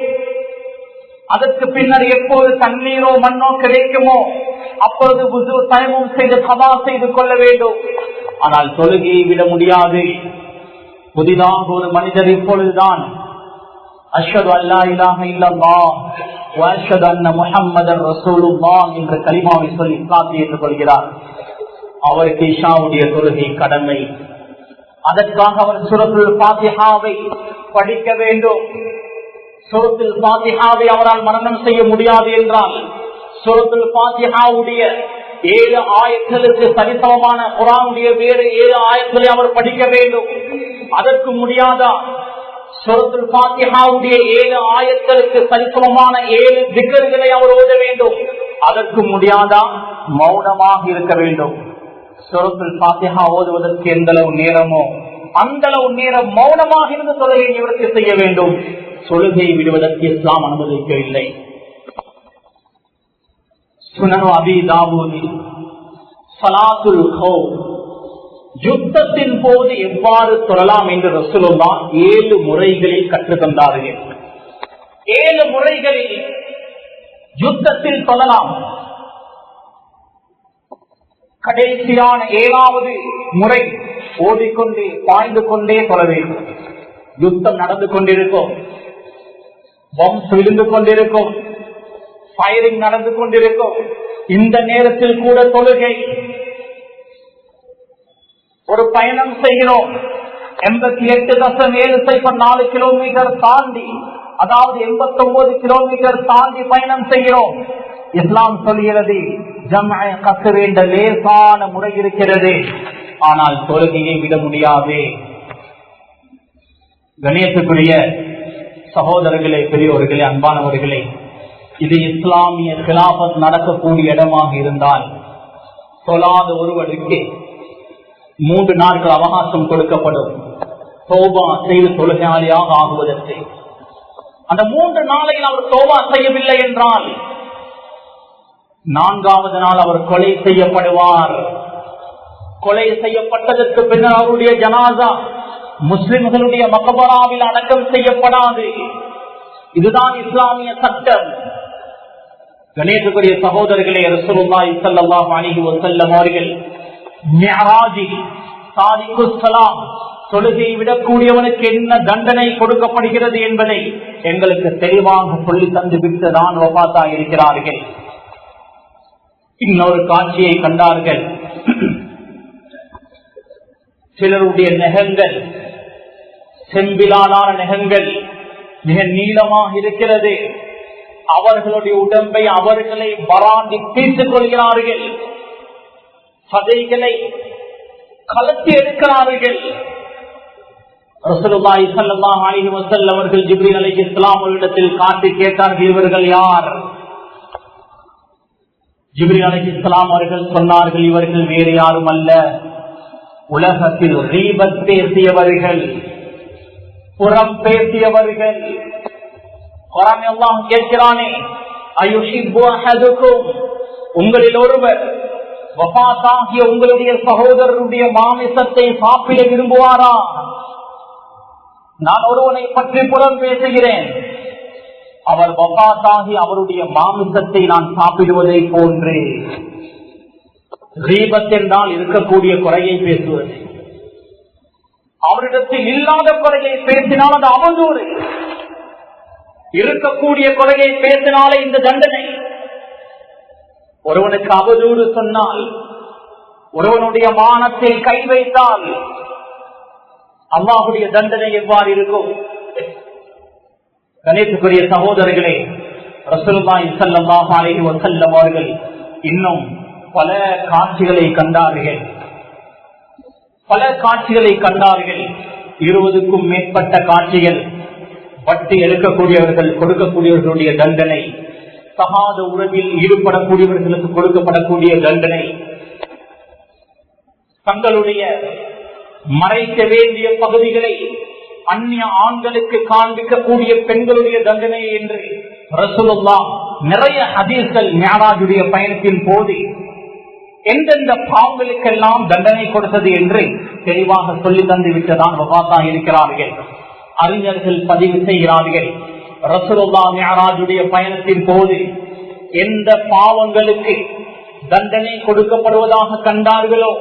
Speaker 1: அதற்கு பின்னர் எப்போது தண்ணீரோ மண்ணோ கிடைக்குமோ அப்பொழுது வுது தயமம் செய்து கதா செய்து கொள்ள வேண்டும். ஆனால் தொழுகையை விட முடியாது. புதிதாக ஒரு மனிதர் இப்பொழுதுதான் அஷ்ஹது அல்லா இலாஹ இல்லல்லாஹ் வ அஷ்ஹது அன்ன முஹம்மதர் ரசூலுல்லாஹ் என்ற கலிமாவை சொல்லி இஸ்லாத்தை ஏற்றுக்கொள்கிறார். அவருக்கு இஷாவுடைய தொழுகை கடமை. அதற்காக அவர் சூரத்துல் ஃபாத்திஹாவை படிக்க வேண்டும். சூரத்துல் ஃபாத்திஹாவை அவரால் மனனம் செய்ய முடியாது என்றால் சூரத்துல் ஃபாத்திஹாவுடைய 7 ஆயத்துகளுக்கு சரிசமமான குர்ஆனுடைய வேறு 7 ஆயத்துகளை அவர் படிக்க வேண்டும். அதற்கு முடியாதா, சூரத்துல் ஃபாத்திஹாவுடைய 7 ஆயத்துகளுக்கு சரிசமமான 7 திக்ர்களை அவர் ஓத வேண்டும். அதற்கு முடியாதா, மௌனமாக இருக்க வேண்டும். சூரத்துல் ஃபாத்திஹா ஓதுவதற்கு எந்த அளவு நேரமோ அந்த அளவு நேரம் மௌனமாக இருந்து தொழுகை நிவர்த்தி செய்ய வேண்டும். தொழுகை விடுவதற்கு இஸ்லாம் அனுமதிக்கவில்லை. சுனன் அபீ தாவூதில் ஸலாத்துல் கௌஃப், யுத்தத்தின் போது எவ்வாறு தொழலாம் என்று ரசூலுல்லாஹ் 7 முறைகளில் கற்றுத்தந்தார்கள். 7 முறைகளில் யுத்தத்தில் தொழலாம். கடைசியான 7வது முறை ஓடிக்கொண்டே பாய்ந்து கொண்டே தொழ வேண்டும். யுத்தம் நடந்து கொண்டிருக்கும், பம்ஸ் விழுந்து கொண்டிருக்கும், ஃபயரிங் நடந்து கொண்டிருக்கும். இந்த நேரத்தில் கூட தொழுகை. ஒரு பயணம் செய்கிறோம், 88.704 கிலோமீட்டர் தாண்டி, அதாவது 89 கிலோமீட்டர் தாண்டி பயணம் செய்கிறோம். இஸ்லாம் சொல்கிறது ஜம்அ கஸ்ர் என்ற லேசான முறை இருக்கிறது. ஆனால் தொழுகையை விட முடியாது. கணேசக்குரிய சகோதரர்களே, பெரியோர்களே, அன்பானவர்களே, இது இஸ்லாமிய கிலாபத் நடக்கக்கூடிய இடமாக இருந்தால் தொழாத ஒருவருக்கு 3 நாட்கள் அவகாசம் கொடுக்கப்படும் தௌபா செய்து தொழுகையாளியாக ஆகுவதற்கு. அந்த 3 நாளையில் அவர் தௌபா செய்யவில்லை என்றால் 4வது நாள் அவர் கொலை செய்யப்படுவார். கொலை செய்யப்பட்டதற்கு பின்னர் அவருடைய ஜனாசா முஸ்லிம்களுடைய மக்பராவில் அடக்கம் செய்யப்படாது. இதுதான் இஸ்லாமிய சட்டம். கணேசக்குரிய சகோதரர்களே, ரசூலுல்லாஹி ஸல்லல்லாஹு அலைஹி வஸல்லம் அவர்கள் மிஅராஜில் சாதிக்குஸ் ஸலாம், தொழுகை விடக்கூடியவனுக்கு என்ன தண்டனை கொடுக்கப்படுகிறது என்பதை எங்களுக்கு தெளிவாக சொல்லி தந்து விட்டுதான் வஃபாத்தா இருக்கிறார்கள். இன்னொரு காட்சியை கண்டார்கள். சிலருடைய நகங்கள், செம்பிலான நகங்கள் மிக நீளமாக இருக்கிறது. அவர்களுடைய உடம்பை அவர்களை பராண்டி தீர்த்துக் கொள்கிறார்கள். சதைகளை கலத்தி எடுக்கிறார்கள். ரசூலுல்லாஹி ஸல்லல்லாஹு அலைஹி வஸல்லம் அவர்கள் ஜிப்ரீல் அலைஹிஸ்ஸலாம் அவர்களிடத்தில் காட்டி கேட்டார்கள், இவர்கள் யார்? ஜிப்ரீல் அலைஹிஸ்ஸலாம் அவர்கள் சொன்னார்கள், இவர்கள் வேறு யாரும் அல்ல, உலகத்தில் ரீபத் பேசியவர்கள், புறம் பேசியவர்கள். குர்ஆன் அல்லாஹ் கேட்கிறானே, அயுஹிப்பு அஹதுக்கும், உங்களில் ஒருவர் வஃபாத்தாகிய உங்களுடைய சகோதரருடைய மாமிசத்தை சாப்பிட விரும்புவாரா? நான் ஒருவனை பற்றி புறம் பேசுகிறேன், அவர் வஃபாத்தாகி அவருடைய மாமிசத்தை நான் சாப்பிடுவதை போன்று. ரீபத் என்றால் இருக்கக்கூடிய குறையை பேசுவது, அவரிடத்தில் இல்லாத குறையை பேசினால் அது அவதூறு, இருக்கக்கூடிய குறையை பேசினாலே இந்த தண்டனை. ஒருவனுக்கு அவதூறு சொன்னால், ஒருவனுடைய மானத்தில் கை வைத்தால் அல்லாஹ்வுடைய தண்டனை எவ்வாறு இருக்கும்? கணேசக்குரிய சகோதரர்களே, ரசூலுல்லாஹி ஸல்லல்லாஹு அலைஹி வஸல்லம் அவர்கள் இன்னும் பல காட்சிகளை கண்டார்கள், பல காட்சிகளை கண்டார்கள். 20க்கும் மேற்பட்ட காட்சிகள். வட்டி எடுக்கக்கூடியவர்கள், கொடுக்கக்கூடியவர்களுடைய தண்டனை, சகாத உறவில் ஈடுபடக்கூடியவர்களுக்கு கொடுக்கப்படக்கூடிய தண்டனை, தங்களுடைய மறைக்க வேண்டிய பகுதிகளை அந்நிய ஆண்களுக்கு காண்பிக்கக்கூடிய பெண்களுடைய தண்டனை என்று ரசூலுல்லாஹ் நிறைய ஹதீஸ்கள் மிஅராஜுடைய பயணத்தின் போது எந்தெந்த பாவங்களுக்கெல்லாம் தண்டனை கொடுத்தது என்று தெளிவாக சொல்லி தந்து விட்டுதான் வஃபாத்தாக இருக்கிறார்கள். அறிஞர்கள் பதிவு செய்கிறார்கள், ரசூலுல்லாஹ் மிஅராஜுடைய பயணத்தின் போது எந்த பாவங்களுக்கு தண்டனை கொடுக்கப்படுவதாக கண்டார்களோ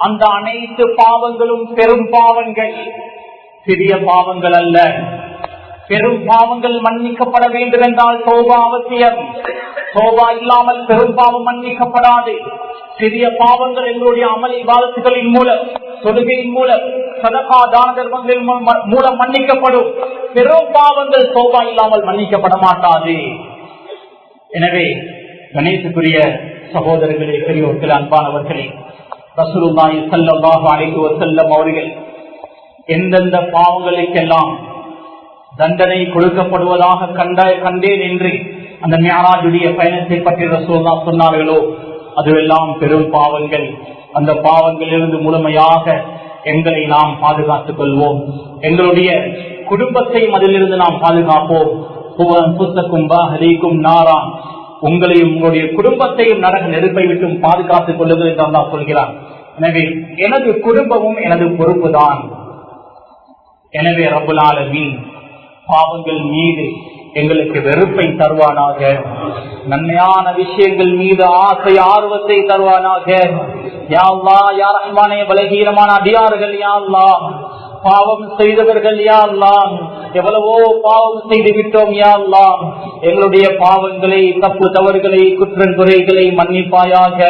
Speaker 1: அந்த அனைத்து பாவங்களும் பெரும் பாவங்கள், சிறிய பாவங்கள் அல்ல. பெரும் பாவங்கள் மன்னிக்கப்பட வேண்டும் என்றால் தௌபா அவசியம். தௌபா இல்லாமல் பெரும் பாவம் மன்னிக்கப்படாது. சிறிய பாவங்கள் எங்களுடைய அமல் இபாதத்துகளின் மூலம், தொழுகையின் மூலம், சதகா தான தர்மங்களின் மூலம் மன்னிக்கப்படும். பெரும் பாவங்கள் தௌபா இல்லாமல் மன்னிக்கப்பட மாட்டாது. எனவே கணேசுக்குரிய சகோதரர்களே, பெரியோர்களே, அன்பானவர்களே, ரசூலுல்லாஹி ஸல்லல்லாஹு அலைஹி வஸல்லம் அவர்கள் எந்தெந்த பாவங்களுக்கெல்லாம் தண்டனை கொடுக்கப்படுவதாக கண்டேன் என்று அந்த மிஅராஜுடைய பயணத்தை பற்றி ரசூலுல்லாஹ் சொன்னார்களோ அதுவெல்லாம் பெரும் பாவங்கள். அந்த பாவங்களிலிருந்து முழுமையாக எங்களை நாம் பாதுகாத்துக் கொள்வோம். எங்களுடைய குடும்பத்தையும் அதிலிருந்து நாம் பாதுகாப்போம். நாரான், உங்களையும் உங்களுடைய குடும்பத்தையும் நரக நெருப்பை விட்டும் பாதுகாத்துக் கொள்ளுங்கள் என்று அல்லாஹ் சொல்கிறான். எனவே எனது குடும்பமும் எனது பொறுப்புதான். எனவே ரப்புல் ஆலமீன் பாவங்கள் மீது எங்களுக்கு வெறுப்பை தருவானாக, நன்மையான விஷயங்கள் மீது ஆசை ஆர்வத்தை தருவானாக. யா அல்லாஹ், யா ரஹ்மானே, பலகீனமான அடியார்கள் யா அல்லாஹ், பாவம் செய்தவர்கள் யா அல்லாஹ், எவ்வளவோ பாவம் செய்து விட்டோம் யா அல்லாஹ், எங்களுடைய பாவங்களை, தப்பு தவறுகளை, குற்றம் குறைகளை மன்னிப்பாயாக.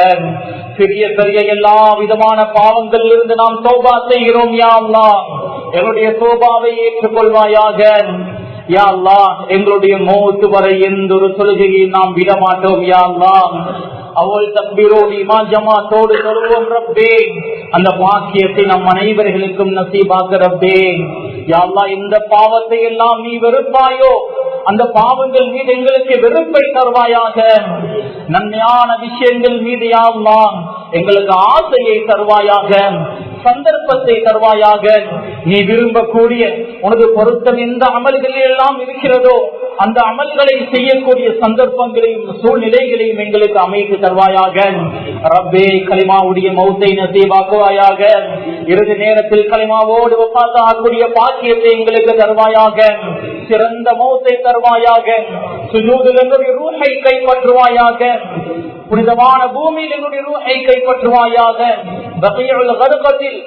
Speaker 1: சிறிய பெரிய எல்லா விதமான பாவங்களில் இருந்து நாம் தௌபா செய்கிறோம் யா அல்லாஹ், எங்களுடைய தௌபாவை ஏற்றுக்கொள்வாயாக. யா அல்லாஹ், எங்களுடைய மௌத் வரை எந்த ஒரு தொழுகையை நாம் விட மாட்டோம் யா அல்லாஹ். அவள் தக்பீரோடு இமாம் ஜமாத்தோடு தொழுவோம் ரப்பே. அந்த பாக்கியத்தை நம் அனைவர்களுக்கும் நசீபாக்க ரப்பே. யா அல்லாஹ், எந்த பாவத்தை எல்லாம் நீ வெறுப்பாயோ அந்த பாவங்கள் மீது எங்களுக்கு வெறுப்பை தருவாயாக. நன்மையான விஷயங்கள் மீது யா அல்லாஹ் எங்களுக்கு ஆசையை தருவாயாக, சந்தர்ப்பத்தை தருவாயாக. நீ விரும்பக்கூடிய உனது பொருத்தம் எந்த அமல்களில் எல்லாம் இருக்கிறதோ அந்த அமல்களை செய்யக்கூடிய சந்தர்ப்பங்களையும் சூழ்நிலைகளையும் எங்களுக்கு அமைத்து தருவாயாக. ரப்பே, கலிமாவுடைய மௌத்தை நசீபாக்குவாயாக. இறுதி நேரத்தில் கலிமாவோடு வஃபாத்தாகக்கூடிய பாக்கியத்தை எங்களுக்கு தருவாயாக. சிறந்த மௌத்தை தருவாயாக. சுஜூதில் எங்களுடைய ரூஹை கைப்பற்றுவாயாக. புனிதமான பூமியில் எங்களுடைய ரூஹை கைப்பற்றுவாயாக. பகீஉல் கர்கத்தில்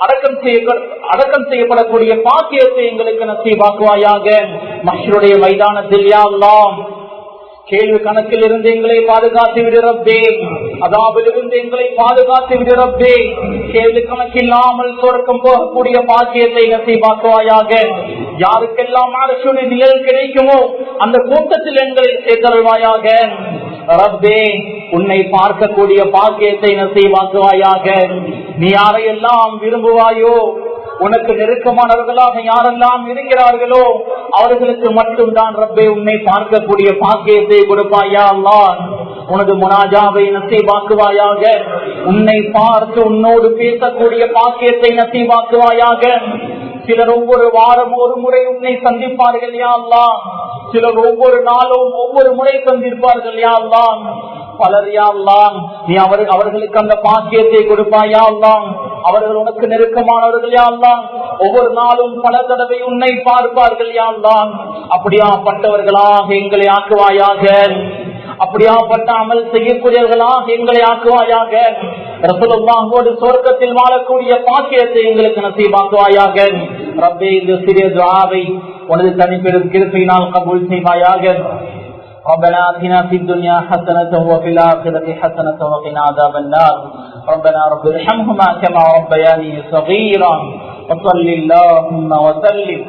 Speaker 1: அடக்கம் செய்யப்படக்கூடிய பாக்கியத்தை எங்களுக்கு நசீபாக்குவாயாக. மஹ்ஷருடைய மைதானத்தில் யா அல்லாஹ் கேள்வி கணக்கில் இருந்து எங்களை பாதுகாத்து விடு ரப்பே. அதாபில் இருந்து எங்களை பாதுகாத்து விடு ரப்பே. கேள்வி கணக்கில்லாமல் சொர்க்கம் போகக்கூடிய பாக்கியத்தை நசீபாக்குவாயாக. யாருக்கெல்லாம் அரசுடைய நிழல் கிடைக்குமோ அந்த கூட்டத்தில் எங்களை சேர்த்தருள்வாயாக. ரப்பே, உன்னை பார்க்கக்கூடிய பாக்கியத்தை நசீபாக்குவாயாக. நீ யாரையெல்லாம் விரும்புவாயோ உனக்கு நெருக்கமானவர்களாக யாரெல்லாம் இருக்கிறார்களோ அவர்களுக்கு மட்டும்தான் ரப்பே உன்னை பார்க்கக்கூடிய பாக்கியத்தை கொடுப்பாயா அல்லாஹ். உனது முனாஜாவை நசீபாக்குவாயாக. உன்னை பார்த்து உன்னோடு பேசக்கூடிய பாக்கியத்தை நசீபாக்குவாயாக. சிலர் ஒவ்வொரு வாரம் ஒரு முறை உன்னை சந்திப்பார்கள் யா அல்லாஹ். சிலர் ஒவ்வொரு நாளும் ஒவ்வொரு முறை சந்திப்பார்கள் யா அல்லாஹ். பலர் யா அல்லாஹ் நீ அவர்களுக்கு அந்த பாக்கியத்தை கொடுப்பாயா அல்லாஹ். அவர்கள் உனக்கு நெருக்கமானவர்கள் யா அல்லாஹ். ஒவ்வொரு நாளும் பல தடவை உன்னை பார்ப்பார்கள் யா அல்லாஹ். அப்படியாப்பட்டவர்களாக எங்களை ஆக்குவாயாக. அப்படியாப்பட்ட அமல் செய்யக்கூடியவர்களாக எங்களை ஆக்குவாயாக. ரசூலுல்லாஹோடு சொர்க்கத்தில் வாழக்கூடிய பாக்கியத்தை எங்களுக்கு நசீபாக்குவாயாக. ரப்பே இந்த சிறிய துஆவை உனது தனிப்பெரும் கிருபையினால் கபூல் செய்வாயாக. ربنا آتنا في الدنيا حسنة وفي الآخرة حسنة وقنا عذاب النار. ربنا رب ارحمهما كما ربياني صغيرا وصل اللهم وسلم